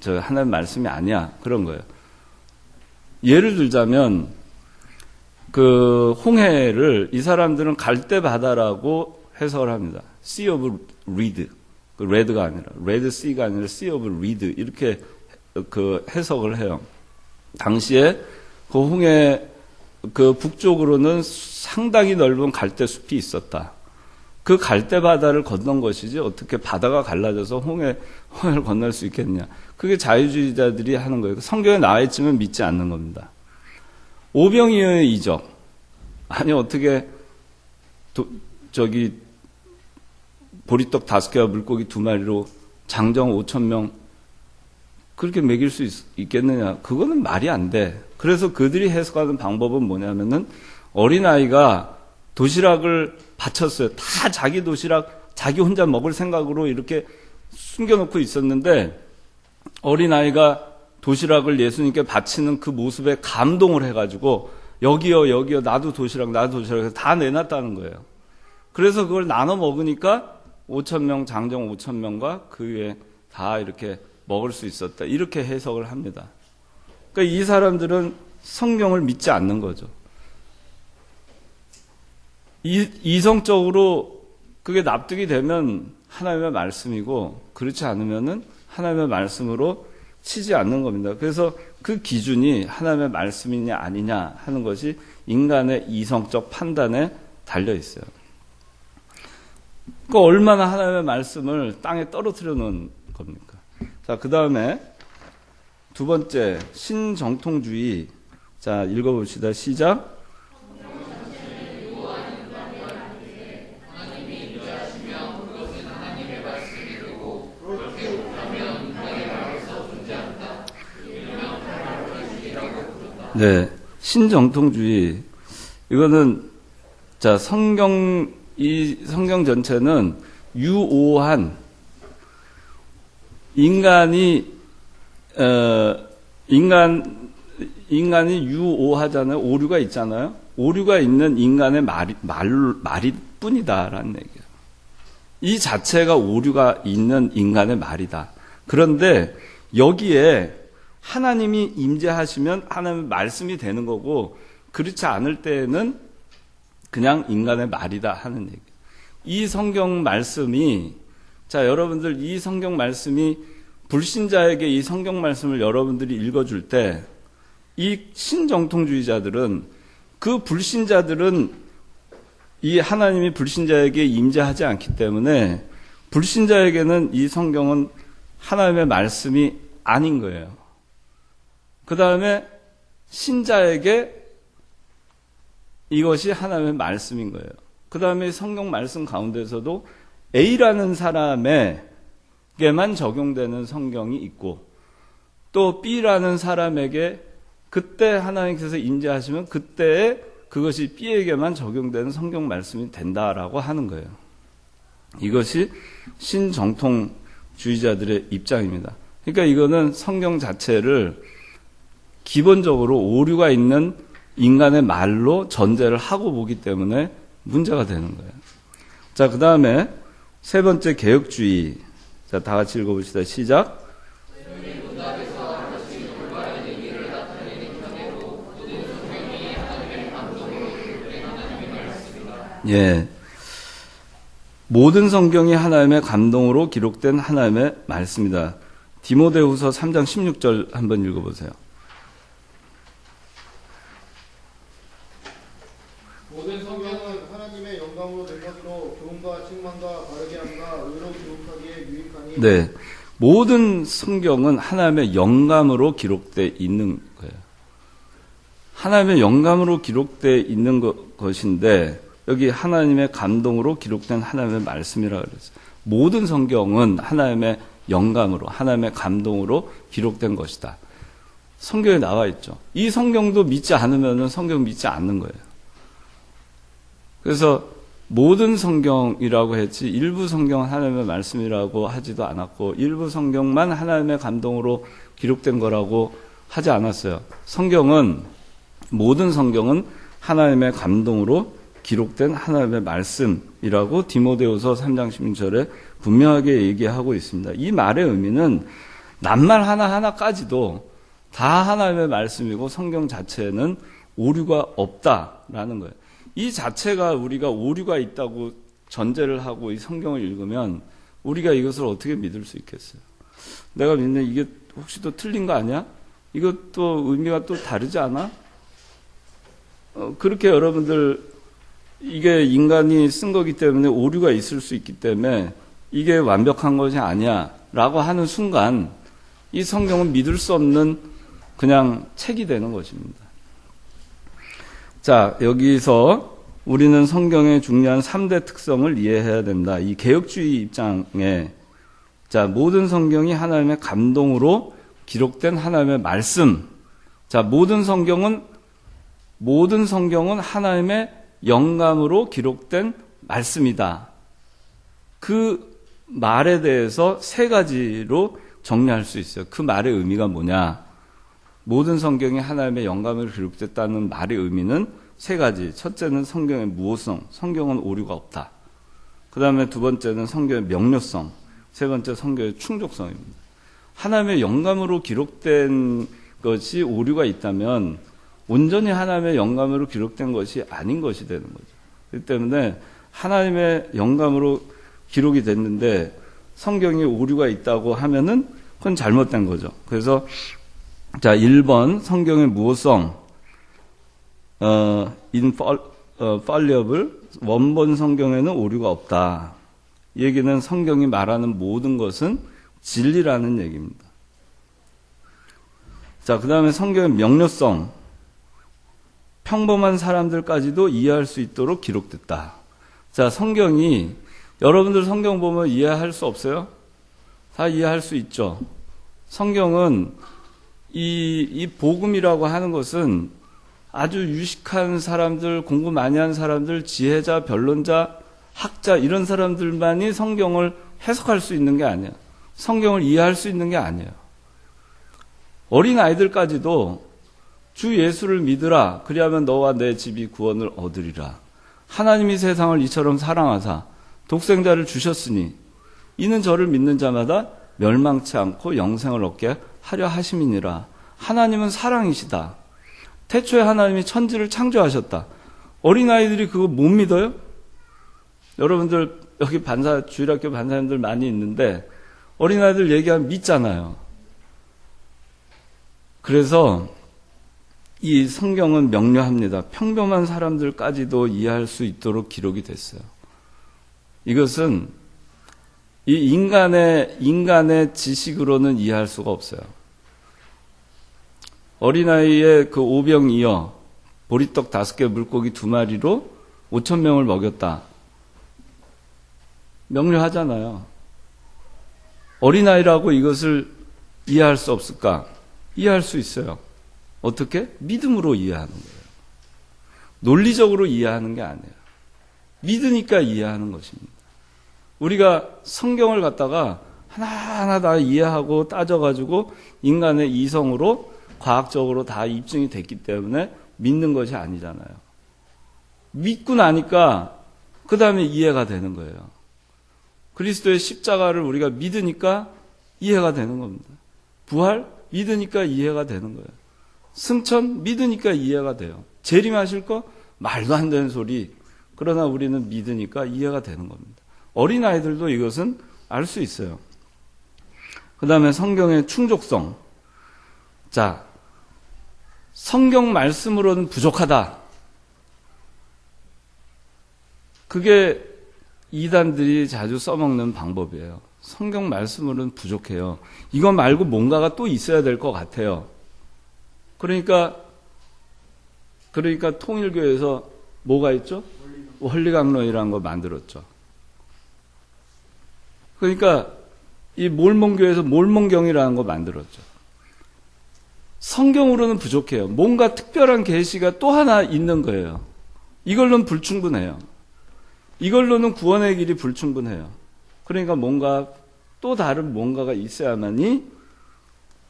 하나님의 말씀이 아니야, 그런 거예요. 예를 들자면 홍해를 이 사람들은 갈대 바다라고 해석을 합니다. Sea of Reed, red가 아니라 Red Sea가 아니라 Sea of Reed 이렇게 해석을 해요. 당시에 홍해 북쪽으로는 상당히 넓은 갈대 숲이 있었다. 그 갈대 바다를 건넌 것이지 어떻게 바다가 갈라져서 홍해를 건널 수 있겠냐. 그게 자유주의자들이 하는 거예요. 성경에 나와 있지만 믿지 않는 겁니다. 오병이어의 이적. 아니, 어떻게, 보리떡 5개와 물고기 2마리로 장정 5,000명, 그렇게 먹일 수 있겠느냐. 그거는 말이 안 돼. 그래서 그들이 해석하는 방법은 뭐냐면은, 어린아이가 도시락을 바쳤어요. 다 자기 도시락, 자기 혼자 먹을 생각으로 이렇게 숨겨놓고 있었는데, 어린아이가 도시락을 예수님께 바치는 그 모습에 감동을 해가지고 여기요 나도 도시락 해서 다 내놨다는 거예요. 그래서 그걸 나눠 먹으니까 5,000명, 장정 5,000명과 그 위에 다 이렇게 먹을 수 있었다. 이렇게 해석을 합니다. 그러니까 이 사람들은 성경을 믿지 않는 거죠. 이성적으로 그게 납득이 되면 하나님의 말씀이고 그렇지 않으면은 하나님의 말씀으로 치지 않는 겁니다. 그래서 그 기준이 하나님의 말씀이냐 아니냐 하는 것이 인간의 이성적 판단에 달려 있어요. 그 얼마나 하나님의 말씀을 땅에 떨어뜨려 놓은 겁니까? 자, 그 다음에 두 번째 신정통주의. 자, 읽어봅시다. 시작. 네, 신정통주의. 이거는 자, 이 성경 전체는 유오한 인간이 유오하잖아요. 오류가 있잖아요. 오류가 있는 인간의 말이 뿐이다라는 얘기예요. 이 자체가 오류가 있는 인간의 말이다. 그런데 여기에 하나님이 임재하시면 하나님의 말씀이 되는 거고 그렇지 않을 때에는 그냥 인간의 말이다 하는 얘기예요. 이 성경 말씀이 자, 여러분들 이 성경 말씀이 불신자에게 이 성경 말씀을 여러분들이 읽어줄 때 이 신정통주의자들은 그 불신자들은 이 하나님이 불신자에게 임재하지 않기 때문에 불신자에게는 이 성경은 하나님의 말씀이 아닌 거예요. 그 다음에 신자에게 이것이 하나님의 말씀인 거예요. 그 다음에 성경 말씀 가운데서도 A라는 사람에게만 적용되는 성경이 있고 또 B라는 사람에게 그때 하나님께서 임재하시면 그때의 그것이 B에게만 적용되는 성경 말씀이 된다라고 하는 거예요. 이것이 신정통주의자들의 입장입니다. 그러니까 이거는 성경 자체를 기본적으로 오류가 있는 인간의 말로 전제를 하고 보기 때문에 문제가 되는 거예요. 자, 그 다음에 세 번째 개혁주의. 자, 다 같이 읽어봅시다. 시작. 예. 모든 성경이 하나님의 감동으로 기록된 하나님의 말씀이다. 디모데후서 3장 16절 한번 읽어보세요. 모든 성경은 하나님의 영광으로 된 것으로 교훈과 책망과 바르게 함과 의로 기록하기에 유익하니. 네. 모든 성경은 하나님의 영감으로 기록되어 있는 거예요. 하나님의 영감으로 기록되어 있는 것인데 여기 하나님의 감동으로 기록된 하나님의 말씀이라고 그랬어요. 모든 성경은 하나님의 영감으로, 하나님의 감동으로 기록된 것이다. 성경에 나와 있죠. 이 성경도 믿지 않으면 성경 믿지 않는 거예요. 그래서 모든 성경이라고 했지 일부 성경은 하나님의 말씀이라고 하지도 않았고 일부 성경만 하나님의 감동으로 기록된 거라고 하지 않았어요. 모든 성경은 하나님의 감동으로 기록된 하나님의 말씀이라고 디모데후서 3장 16절에 분명하게 얘기하고 있습니다. 이 말의 의미는 낱말 하나하나까지도 다 하나님의 말씀이고 성경 자체에는 오류가 없다라는 거예요. 이 자체가 우리가 오류가 있다고 전제를 하고 이 성경을 읽으면 우리가 이것을 어떻게 믿을 수 있겠어요? 내가 믿는 이게 혹시 또 틀린 거 아니야? 이것도 의미가 또 다르지 않아? 그렇게 여러분들 이게 인간이 쓴 거기 때문에 오류가 있을 수 있기 때문에 이게 완벽한 것이 아니야 라고 하는 순간 이 성경은 믿을 수 없는 그냥 책이 되는 것입니다. 자, 여기서 우리는 성경의 중요한 3대 특성을 이해해야 된다. 이 개혁주의 입장에 자, 모든 성경이 하나님의 감동으로 기록된 하나님의 말씀. 자, 모든 성경은 하나님의 영감으로 기록된 말씀이다. 그 말에 대해서 세 가지로 정리할 수 있어요. 그 말의 의미가 뭐냐? 모든 성경이 하나님의 영감으로 기록됐다는 말의 의미는 세 가지. 첫째는 성경의 무오성, 성경은 오류가 없다. 그 다음에 두 번째는 성경의 명료성, 세 번째 성경의 충족성입니다. 하나님의 영감으로 기록된 것이 오류가 있다면 온전히 하나님의 영감으로 기록된 것이 아닌 것이 되는 거죠. 그렇기 때문에 하나님의 영감으로 기록이 됐는데 성경에 오류가 있다고 하면은 그건 잘못된 거죠. 그래서 자, 1번 성경의 무오성, infallible, 원본 성경에는 오류가 없다. 이 얘기는 성경이 말하는 모든 것은 진리라는 얘기입니다. 자, 그 다음에 성경의 명료성, 평범한 사람들까지도 이해할 수 있도록 기록됐다. 자, 성경이 여러분들 성경 보면 이해할 수 없어요? 다 이해할 수 있죠. 성경은 이 복음이라고 하는 것은 아주 유식한 사람들, 공부 많이 한 사람들, 지혜자, 변론자, 학자 이런 사람들만이 성경을 해석할 수 있는 게 아니에요. 성경을 이해할 수 있는 게 아니에요. 어린 아이들까지도 주 예수를 믿으라. 그리하면 너와 내 집이 구원을 얻으리라. 하나님이 세상을 이처럼 사랑하사 독생자를 주셨으니 이는 저를 믿는 자마다 멸망치 않고 영생을 얻게 하려 하심이니라. 하나님은 사랑이시다. 태초에 하나님이 천지를 창조하셨다. 어린아이들이 그거 못 믿어요? 여러분들 여기 주일학교 반사님들 많이 있는데 어린아이들 얘기하면 믿잖아요. 그래서 이 성경은 명료합니다. 평범한 사람들까지도 이해할 수 있도록 기록이 됐어요. 이것은 이 인간의 지식으로는 이해할 수가 없어요. 어린아이의 그 오병이어, 보리떡 5개, 물고기 2마리로 5,000명을 먹였다. 명료하잖아요. 어린아이라고 이것을 이해할 수 없을까? 이해할 수 있어요. 어떻게? 믿음으로 이해하는 거예요. 논리적으로 이해하는 게 아니에요. 믿으니까 이해하는 것입니다. 우리가 성경을 갖다가 하나하나 다 이해하고 따져가지고 인간의 이성으로 과학적으로 다 입증이 됐기 때문에 믿는 것이 아니잖아요. 믿고 나니까 그 다음에 이해가 되는 거예요. 그리스도의 십자가를 우리가 믿으니까 이해가 되는 겁니다. 부활 믿으니까 이해가 되는 거예요. 승천 믿으니까 이해가 돼요. 재림하실 거 말도 안 되는 소리. 그러나 우리는 믿으니까 이해가 되는 겁니다. 어린아이들도 이것은 알 수 있어요. 그 다음에 성경의 충족성. 자, 성경 말씀으로는 부족하다. 그게 이단들이 자주 써먹는 방법이에요. 성경 말씀으로는 부족해요. 이거 말고 뭔가가 또 있어야 될 것 같아요. 그러니까 통일교에서 뭐가 있죠? 원리강론이라는 거 만들었죠. 그러니까 이 몰몬교에서 몰몬경이라는 거 만들었죠. 성경으로는 부족해요. 뭔가 특별한 계시가 또 하나 있는 거예요. 이걸로는 불충분해요. 이걸로는 구원의 길이 불충분해요. 그러니까 뭔가 또 다른 뭔가가 있어야만이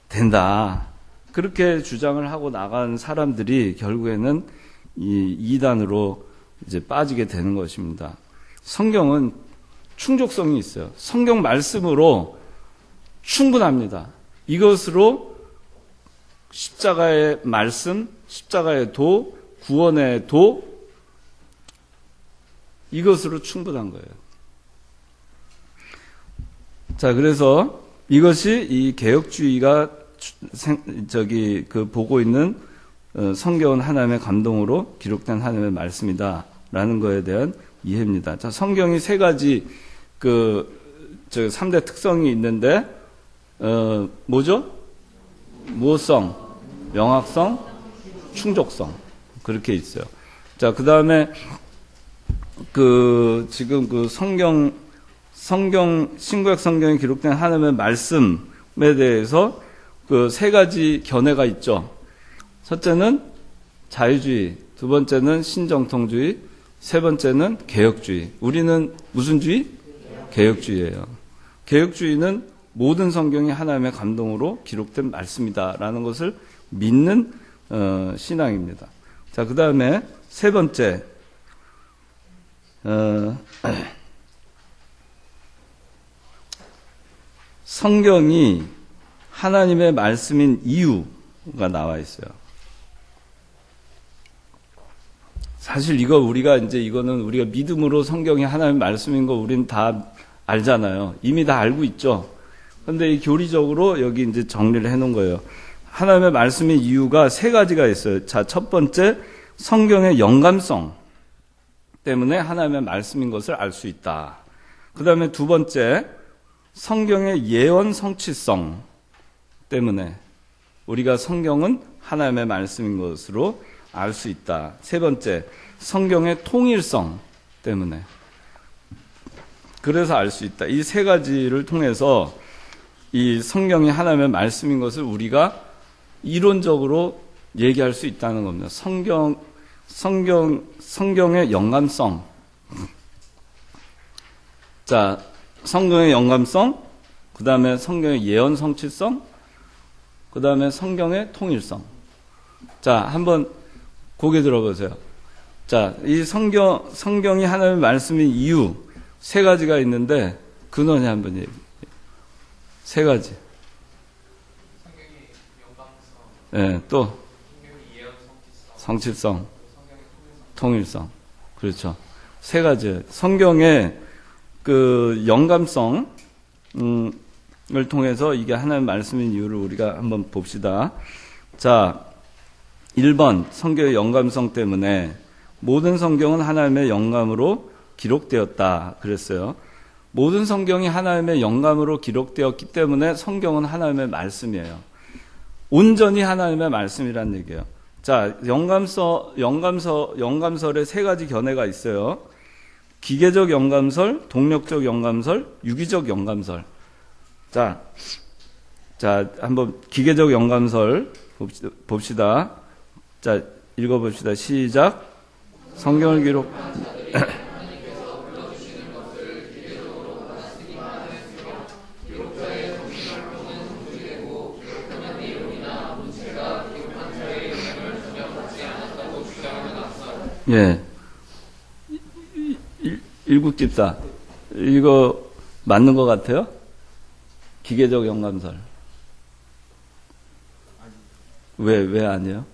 된다. 그렇게 주장을 하고 나간 사람들이 결국에는 이 이단으로 이제 빠지게 되는 것입니다. 성경은 충족성이 있어요. 성경 말씀으로 충분합니다. 이것으로 십자가의 말씀, 십자가의 도, 구원의 도, 이것으로 충분한 거예요. 자, 그래서 이것이 이 개혁주의가 보고 있는 성경은 하나님의 감동으로 기록된 하나님의 말씀이다라는 거에 대한 이해입니다. 자, 성경이 세 가지 3대 특성이 있는데, 뭐죠? 무엇성, 명확성, 충족성. 그렇게 있어요. 자, 그 다음에 지금 신구약 성경에 기록된 하나님의 말씀에 대해서 세 가지 견해가 있죠. 첫째는 자유주의, 두 번째는 신정통주의, 세 번째는 개혁주의. 우리는 무슨 주의? 개혁주의예요. 개혁주의는 모든 성경이 하나님의 감동으로 기록된 말씀이다라는 것을 믿는 신앙입니다. 자, 그 다음에 세 번째, 성경이 하나님의 말씀인 이유가 나와 있어요. 사실 이거는 우리가 믿음으로 성경이 하나님의 말씀인 거 우리는 다 알잖아요. 이미 다 알고 있죠. 근데 이 교리적으로 여기 이제 정리를 해 놓은 거예요. 하나님의 말씀인 이유가 세 가지가 있어요. 자, 첫 번째, 성경의 영감성 때문에 하나님의 말씀인 것을 알 수 있다. 그 다음에 두 번째, 성경의 예언 성취성 때문에 우리가 성경은 하나님의 말씀인 것으로 알 수 있다. 세 번째, 성경의 통일성 때문에 그래서 알 수 있다. 이 세 가지를 통해서 이 성경이 하나님의 말씀인 것을 우리가 이론적으로 얘기할 수 있다는 겁니다. 성경의 영감성. 자, 성경의 영감성, 그 다음에 성경의 예언 성취성, 그 다음에 성경의 통일성. 자, 한번 고개 들어보세요. 자, 이 성경이 하나님의 말씀인 이유 세 가지가 있는데 근원이 한번 얘기해요. 세 가지. 성경의 영감성, 네, 또 성경의 예언 성취성, 성취성, 성경의 통일성. 그렇죠. 세 가지. 성경의 영감성을 통해서 이게 하나님의 말씀인 이유를 우리가 한번 봅시다. 자, 1번 성경의 영감성 때문에 모든 성경은 하나님의 영감으로 기록되었다 그랬어요. 모든 성경이 하나님의 영감으로 기록되었기 때문에 성경은 하나님의 말씀이에요. 온전히 하나님의 말씀이란 얘기예요. 자, 영감설에 세 가지 견해가 있어요. 기계적 영감설, 동력적 영감설, 유기적 영감설. 자, 한번 기계적 영감설 봅시다. 자, 읽어봅시다. 시작. 성경을 기록 예. 일국집사 이거 맞는 것 같아요? 기계적 영감설. 왜 아니에요?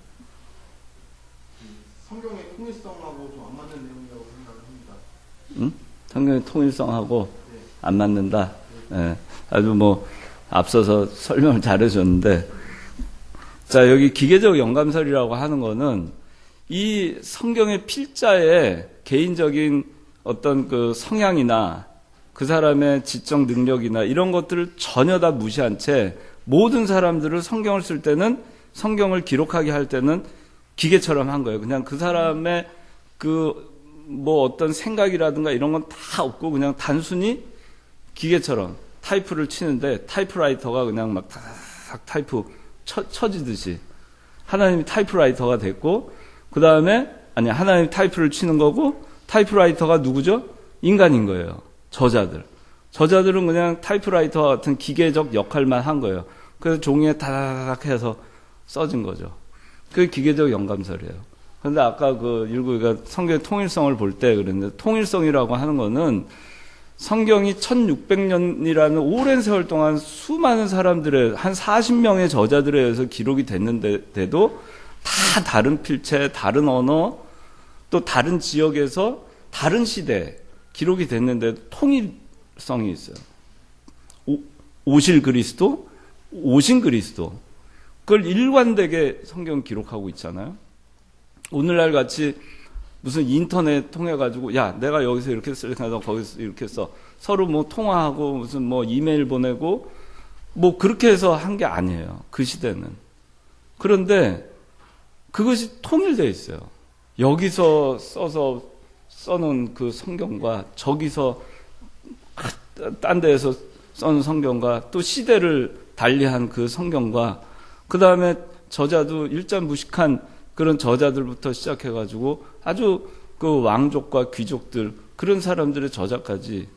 성경의 통일성하고 좀 안 맞는 내용이라고 생각을 합니다. 응? 성경의 통일성하고 네. 안 맞는다. 예. 아주 뭐 앞서서 설명을 잘해줬는데, 자 여기 기계적 영감설이라고 하는 거는 이 성경의 필자의 개인적인 어떤 그 성향이나 그 사람의 지적 능력이나 이런 것들을 전혀 다 무시한 채 모든 사람들을 성경을 쓸 때는 성경을 기록하게 할 때는 기계처럼 한 거예요. 그냥 그 사람의 그 뭐 어떤 생각이라든가 이런 건 다 없고 그냥 단순히 기계처럼 타이프를 치는데 타이프라이터가 그냥 막 탁 타이프 쳐지듯이 하나님이 타이프라이터가 됐고 그 다음에 하나님이 타이프를 치는 거고 타이프라이터가 누구죠? 인간인 거예요. 저자들은 그냥 타이프라이터와 같은 기계적 역할만 한 거예요. 그래서 종이에 다다닥 해서 써진 거죠. 그게 기계적 영감설이에요. 그런데 아까 그 일구이가 성경의 통일성을 볼 때 그랬는데 통일성이라고 하는 거는 성경이 1600년이라는 오랜 세월 동안 수많은 사람들의 한 40명의 저자들에 의해서 기록이 됐는데도 다 다른 필체, 다른 언어, 또 다른 지역에서 다른 시대에 기록이 됐는데도 통일성이 있어요. 오실 그리스도, 오신 그리스도. 그걸 일관되게 성경 기록하고 있잖아요. 오늘날 같이 무슨 인터넷 통해가지고, 야, 내가 여기서 이렇게 쓰니까 너 거기서 이렇게 써. 서로 뭐 통화하고 무슨 뭐 이메일 보내고, 뭐 그렇게 해서 한 게 아니에요. 그 시대는. 그런데 그것이 통일되어 있어요. 여기서 써놓은 그 성경과 저기서 딴 데에서 써놓은 성경과 또 시대를 달리한 그 성경과 그 다음에 저자도 일자무식한 그런 저자들부터 시작해가지고 아주 그 왕족과 귀족들 그런 사람들의 저자까지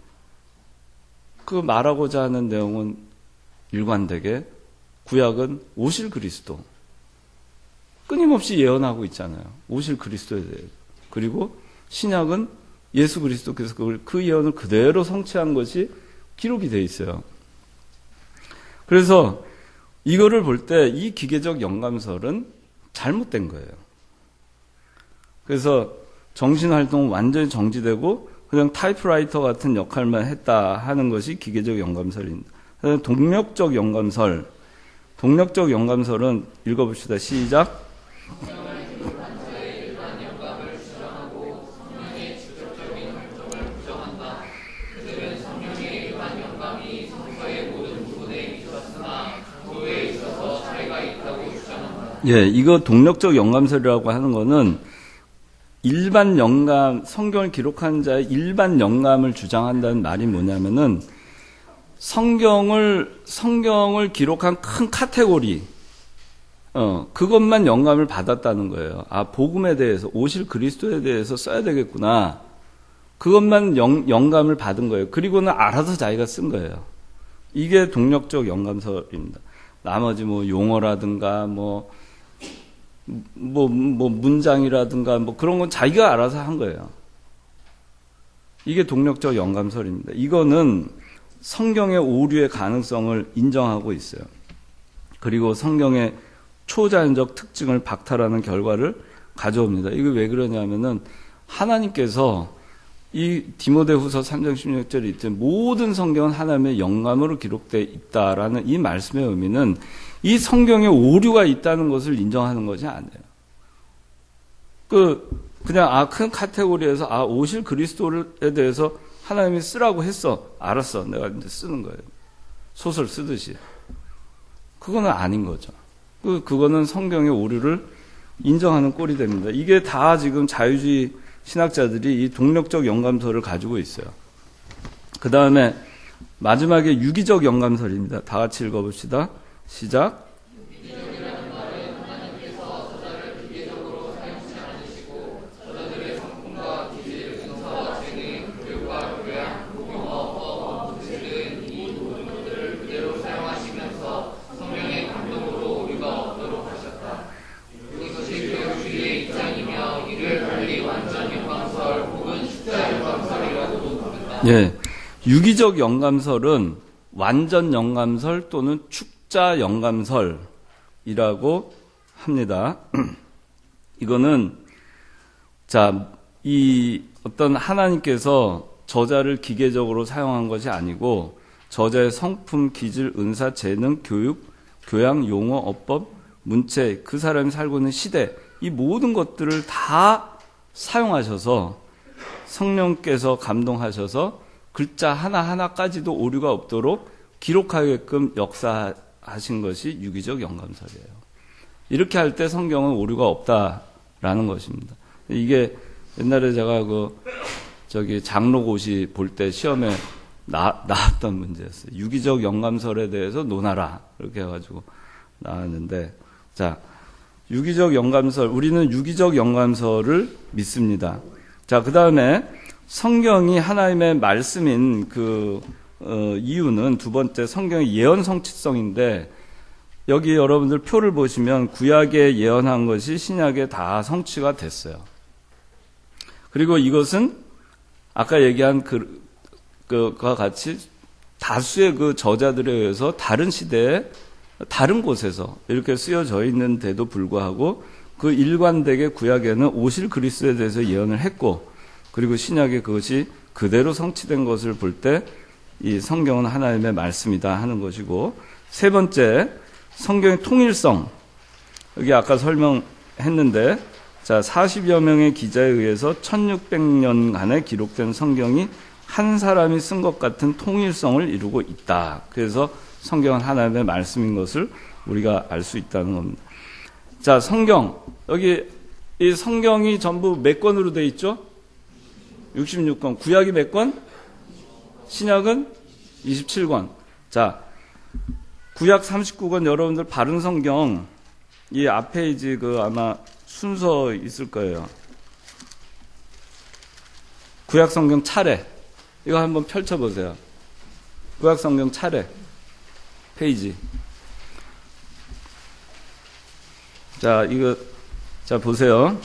그 말하고자 하는 내용은 일관되게 구약은 오실 그리스도 끊임없이 예언하고 있잖아요. 오실 그리스도에 대해. 그리고 신약은 예수 그리스도께서 그 예언을 그대로 성취한 것이 기록이 되어 있어요. 그래서 이거를 볼 때 이 기계적 영감설은 잘못된 거예요. 그래서 정신활동은 완전히 정지되고 그냥 타이프라이터 같은 역할만 했다 하는 것이 기계적 영감설입니다. 동력적 영감설. 동력적 영감설은 읽어봅시다. 시작. 예, 이거 동력적 영감설이라고 하는 거는 일반 영감, 성경을 기록한 자의 일반 영감을 주장한다는 말이 뭐냐면은 성경을 기록한 큰 카테고리, 그것만 영감을 받았다는 거예요. 아, 복음에 대해서, 오실 그리스도에 대해서 써야 되겠구나. 그것만 영감을 받은 거예요. 그리고는 알아서 자기가 쓴 거예요. 이게 동력적 영감설입니다. 나머지 뭐 용어라든가 문장이라든가 그런 건 자기가 알아서 한 거예요. 이게 동력적 영감설입니다. 이거는 성경의 오류의 가능성을 인정하고 있어요. 그리고 성경의 초자연적 특징을 박탈하는 결과를 가져옵니다. 이게 왜 그러냐면은 하나님께서 이 디모데후서 3장 16절에 있듯 모든 성경은 하나님의 영감으로 기록되어 있다라는 이 말씀의 의미는 이 성경에 오류가 있다는 것을 인정하는 것이 아니에요. 그냥 큰 카테고리에서 오실 그리스도에 대해서 하나님이 쓰라고 했어. 알았어. 내가 이제 쓰는 거예요. 소설 쓰듯이. 그거는 아닌 거죠. 그거는 성경의 오류를 인정하는 꼴이 됩니다. 이게 다 지금 자유주의 신학자들이 이 동력적 영감설을 가지고 있어요. 그 다음에 마지막에 유기적 영감설입니다. 다 같이 읽어봅시다. 시작. 유기적이라는 말은 하나님께서 저자를 기계적으로 사용치 않으시고 저자들의 예, 유기적 영감설은 완전 영감설 또는 축자 영감설이라고 합니다. 이거는 이 어떤 하나님께서 저자를 기계적으로 사용한 것이 아니고 저자의 성품, 기질, 은사, 재능, 교육, 교양, 용어, 어법, 문체, 그 사람이 살고 있는 시대, 이 모든 것들을 다 사용하셔서 성령께서 감동하셔서 글자 하나하나까지도 오류가 없도록 기록하게끔 역사하신 것이 유기적 영감설이에요. 이렇게 할 때 성경은 오류가 없다라는 것입니다. 이게 옛날에 제가 장로고시 볼 때 시험에 나왔던 문제였어요. 유기적 영감설에 대해서 논하라. 이렇게 해가지고 나왔는데, 자, 유기적 영감설, 우리는 유기적 영감설을 믿습니다. 자, 그 다음에 성경이 하나님의 말씀인 이유는 두 번째 성경의 예언 성취성인데, 여기 여러분들 표를 보시면 구약에 예언한 것이 신약에 다 성취가 됐어요. 그리고 이것은 아까 얘기한 그와 같이 다수의 그 저자들에 의해서 다른 시대에 다른 곳에서 이렇게 쓰여져 있는데도 불구하고 그 일관되게 구약에는 오실 그리스도에 대해서 예언을 했고, 그리고 신약에 그것이 그대로 성취된 것을 볼 때 이 성경은 하나님의 말씀이다 하는 것이고, 세 번째 성경의 통일성. 여기 아까 설명했는데, 자, 40여 명의 기자에 의해서 1600년간에 기록된 성경이 한 사람이 쓴 것 같은 통일성을 이루고 있다. 그래서 성경은 하나님의 말씀인 것을 우리가 알 수 있다는 겁니다. 자, 성경. 여기 이 성경이 전부 몇 권으로 되어 있죠? 66권. 구약이 몇 권? 신약은 27권. 자, 구약 39권 여러분들 바른 성경 이 앞에 이제 아마 순서 있을 거예요. 구약 성경 차례. 이거 한번 펼쳐보세요. 구약 성경 차례. 페이지. 자, 자, 보세요.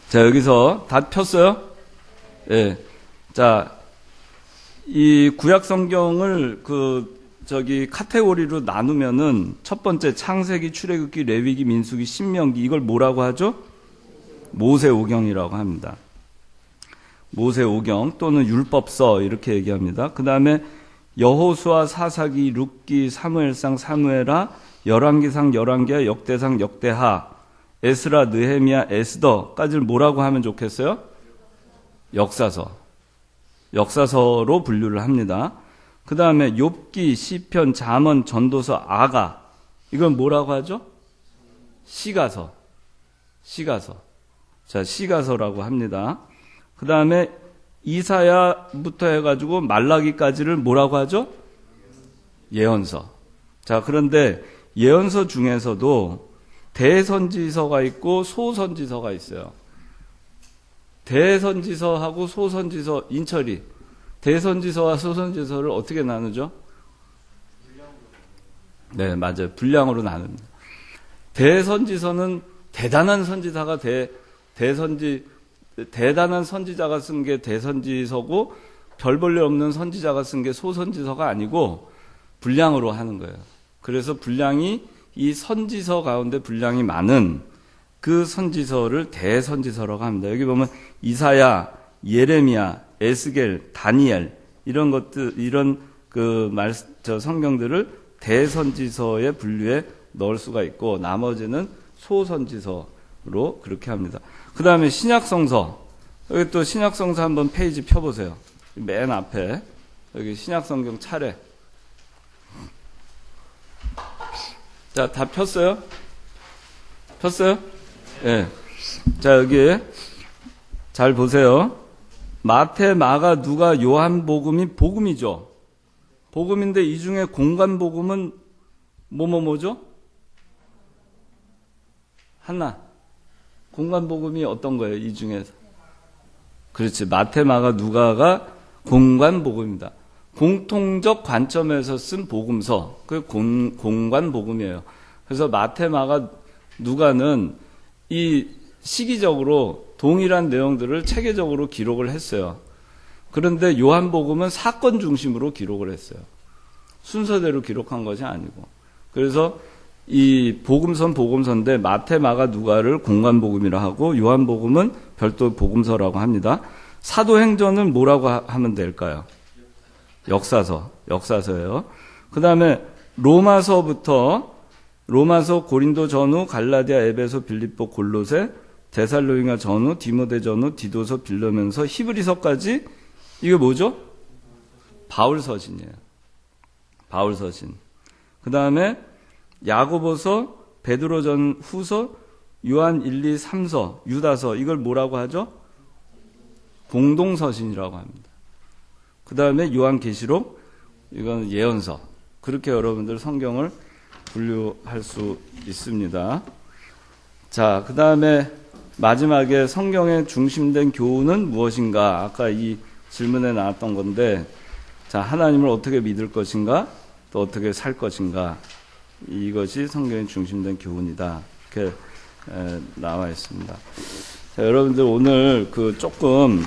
자, 여기서 다 폈어요? 예. 자, 이 구약 성경을 카테고리로 나누면은 첫 번째 창세기, 출애굽기, 레위기, 민수기, 신명기, 이걸 뭐라고 하죠? 모세오경이라고 합니다. 모세오경 또는 율법서 이렇게 얘기합니다. 그 다음에 여호수아, 사사기, 룻기, 사무엘상, 사무엘하, 열왕기상, 열왕기하, 역대상, 역대하, 에스라, 느헤미야, 에스더까지를 뭐라고 하면 좋겠어요? 역사서로 분류를 합니다. 그 다음에 욥기, 시편, 잠언, 전도서, 아가, 이건 뭐라고 하죠? 시가서. 자, 시가서라고 합니다. 그 다음에 이사야부터 해가지고 말라기까지를 뭐라고 하죠? 예언서. 자, 그런데 예언서 중에서도 대선지서가 있고 소선지서가 있어요. 대선지서하고 소선지서, 인철이 대선지서와 소선지서를 어떻게 나누죠? 네, 맞아요. 분량으로 나눕니다. 대선지서는 대단한 선지자가 대단한 선지자가 쓴 게 대선지서고, 별 볼 일 없는 선지자가 쓴 게 소선지서가 아니고 분량으로 하는 거예요. 그래서 분량이 이 선지서 가운데 분량이 많은 그 선지서를 대선지서라고 합니다. 여기 보면 이사야, 예레미야, 에스겔, 다니엘 이런 것들, 이런 성경들을 대선지서의 분류에 넣을 수가 있고, 나머지는 소선지서로 그렇게 합니다. 그 다음에 신약성서. 여기 또 신약성서 한번 페이지 펴보세요. 맨 앞에 여기 신약성경 차례. 자, 다 폈어요? 폈어요? 예. 네. 자, 여기 잘 보세요. 마태, 마가, 누가, 요한 복음이 복음이죠. 복음인데 이 중에 공간 복음은 뭐죠? 하나. 공간 복음이 어떤 거예요? 이 중에서. 그렇지. 마태, 마가, 누가가 공간 복음입니다. 공통적 관점에서 쓴 복음서. 그 공간 복음이에요. 그래서 마태, 마가, 누가는 이 시기적으로 동일한 내용들을 체계적으로 기록을 했어요. 그런데 요한복음은 사건 중심으로 기록을 했어요. 순서대로 기록한 것이 아니고. 그래서 이 복음서인데 마태, 마가, 누가를 공관복음이라 하고 요한복음은 별도 복음서라고 합니다. 사도행전은 뭐라고 하면 될까요? 역사서예요. 그 다음에 로마서, 고린도 전후, 갈라디아, 에베소, 빌립보, 골로새, 데살로니가 전후, 디모데 전후, 디도서, 빌레몬서, 히브리서까지 이게 뭐죠? 바울서신이에요. 바울서신. 그 다음에 야고보서, 베드로 전 후서, 요한 1, 2, 3서, 유다서 이걸 뭐라고 하죠? 공동서신이라고 합니다. 그 다음에 요한계시록, 이건 예언서. 그렇게 여러분들 성경을 분류할 수 있습니다. 자, 그 다음에 마지막에 성경의 중심된 교훈은 무엇인가? 아까 이 질문에 나왔던 건데, 자, 하나님을 어떻게 믿을 것인가? 또 어떻게 살 것인가? 이것이 성경의 중심된 교훈이다. 이렇게 나와 있습니다. 자, 여러분들 오늘 조금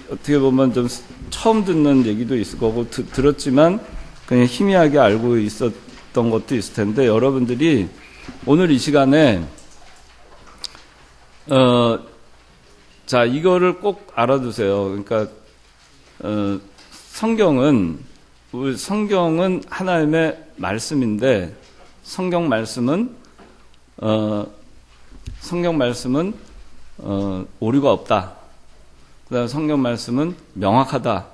어떻게 보면 좀 처음 듣는 얘기도 있을 거고 들었지만 그냥 희미하게 알고 있었던 것도 있을 텐데 여러분들이 오늘 이 시간에 자, 이거를 꼭 알아두세요. 그러니까 성경은 하나님의 말씀인데 성경 말씀은 오류가 없다. 그다음에 성경 말씀은 명확하다.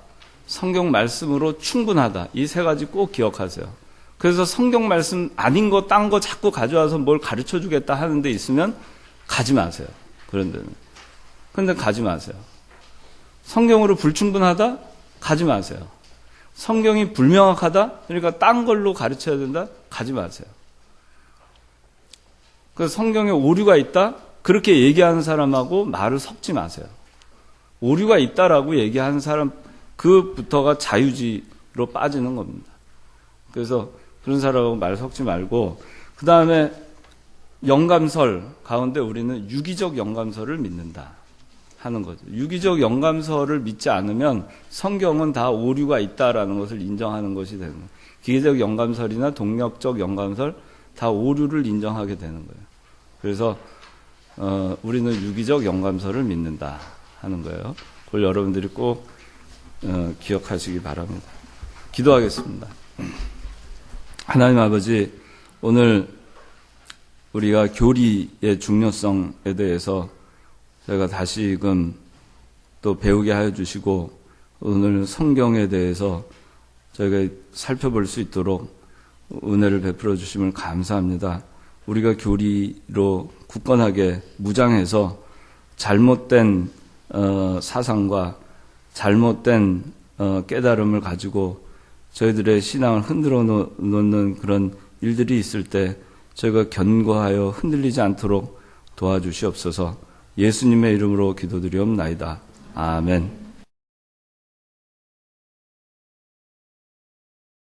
성경 말씀으로 충분하다. 이 세 가지 꼭 기억하세요. 그래서 성경 말씀 아닌 거, 딴 거 자꾸 가져와서 뭘 가르쳐 주겠다 하는 데 있으면 가지 마세요. 그런 데는. 그런데 가지 마세요. 성경으로 불충분하다? 가지 마세요. 성경이 불명확하다? 그러니까 딴 걸로 가르쳐야 된다? 가지 마세요. 그래서 성경에 오류가 있다? 그렇게 얘기하는 사람하고 말을 섞지 마세요. 오류가 있다라고 얘기하는 사람, 그부터가 자유지로 빠지는 겁니다. 그래서 그런 사람하고 말 섞지 말고, 그 다음에 영감설 가운데 우리는 유기적 영감설을 믿는다 하는 거죠. 유기적 영감설을 믿지 않으면 성경은 다 오류가 있다라는 것을 인정하는 것이 되는 거예요. 기계적 영감설이나 동력적 영감설 다 오류를 인정하게 되는 거예요. 그래서 우리는 유기적 영감설을 믿는다 하는 거예요. 그걸 여러분들이 꼭 기억하시기 바랍니다. 기도하겠습니다. 하나님 아버지, 오늘 우리가 교리의 중요성에 대해서 저희가 다시금 또 배우게 하여 주시고 오늘 성경에 대해서 저희가 살펴볼 수 있도록 은혜를 베풀어 주심을 감사합니다. 우리가 교리로 굳건하게 무장해서 잘못된 사상과 잘못된 깨달음을 가지고 저희들의 신앙을 흔들어 놓는 그런 일들이 있을 때 저희가 견고하여 흔들리지 않도록 도와주시옵소서. 예수님의 이름으로 기도드리옵나이다. 아멘.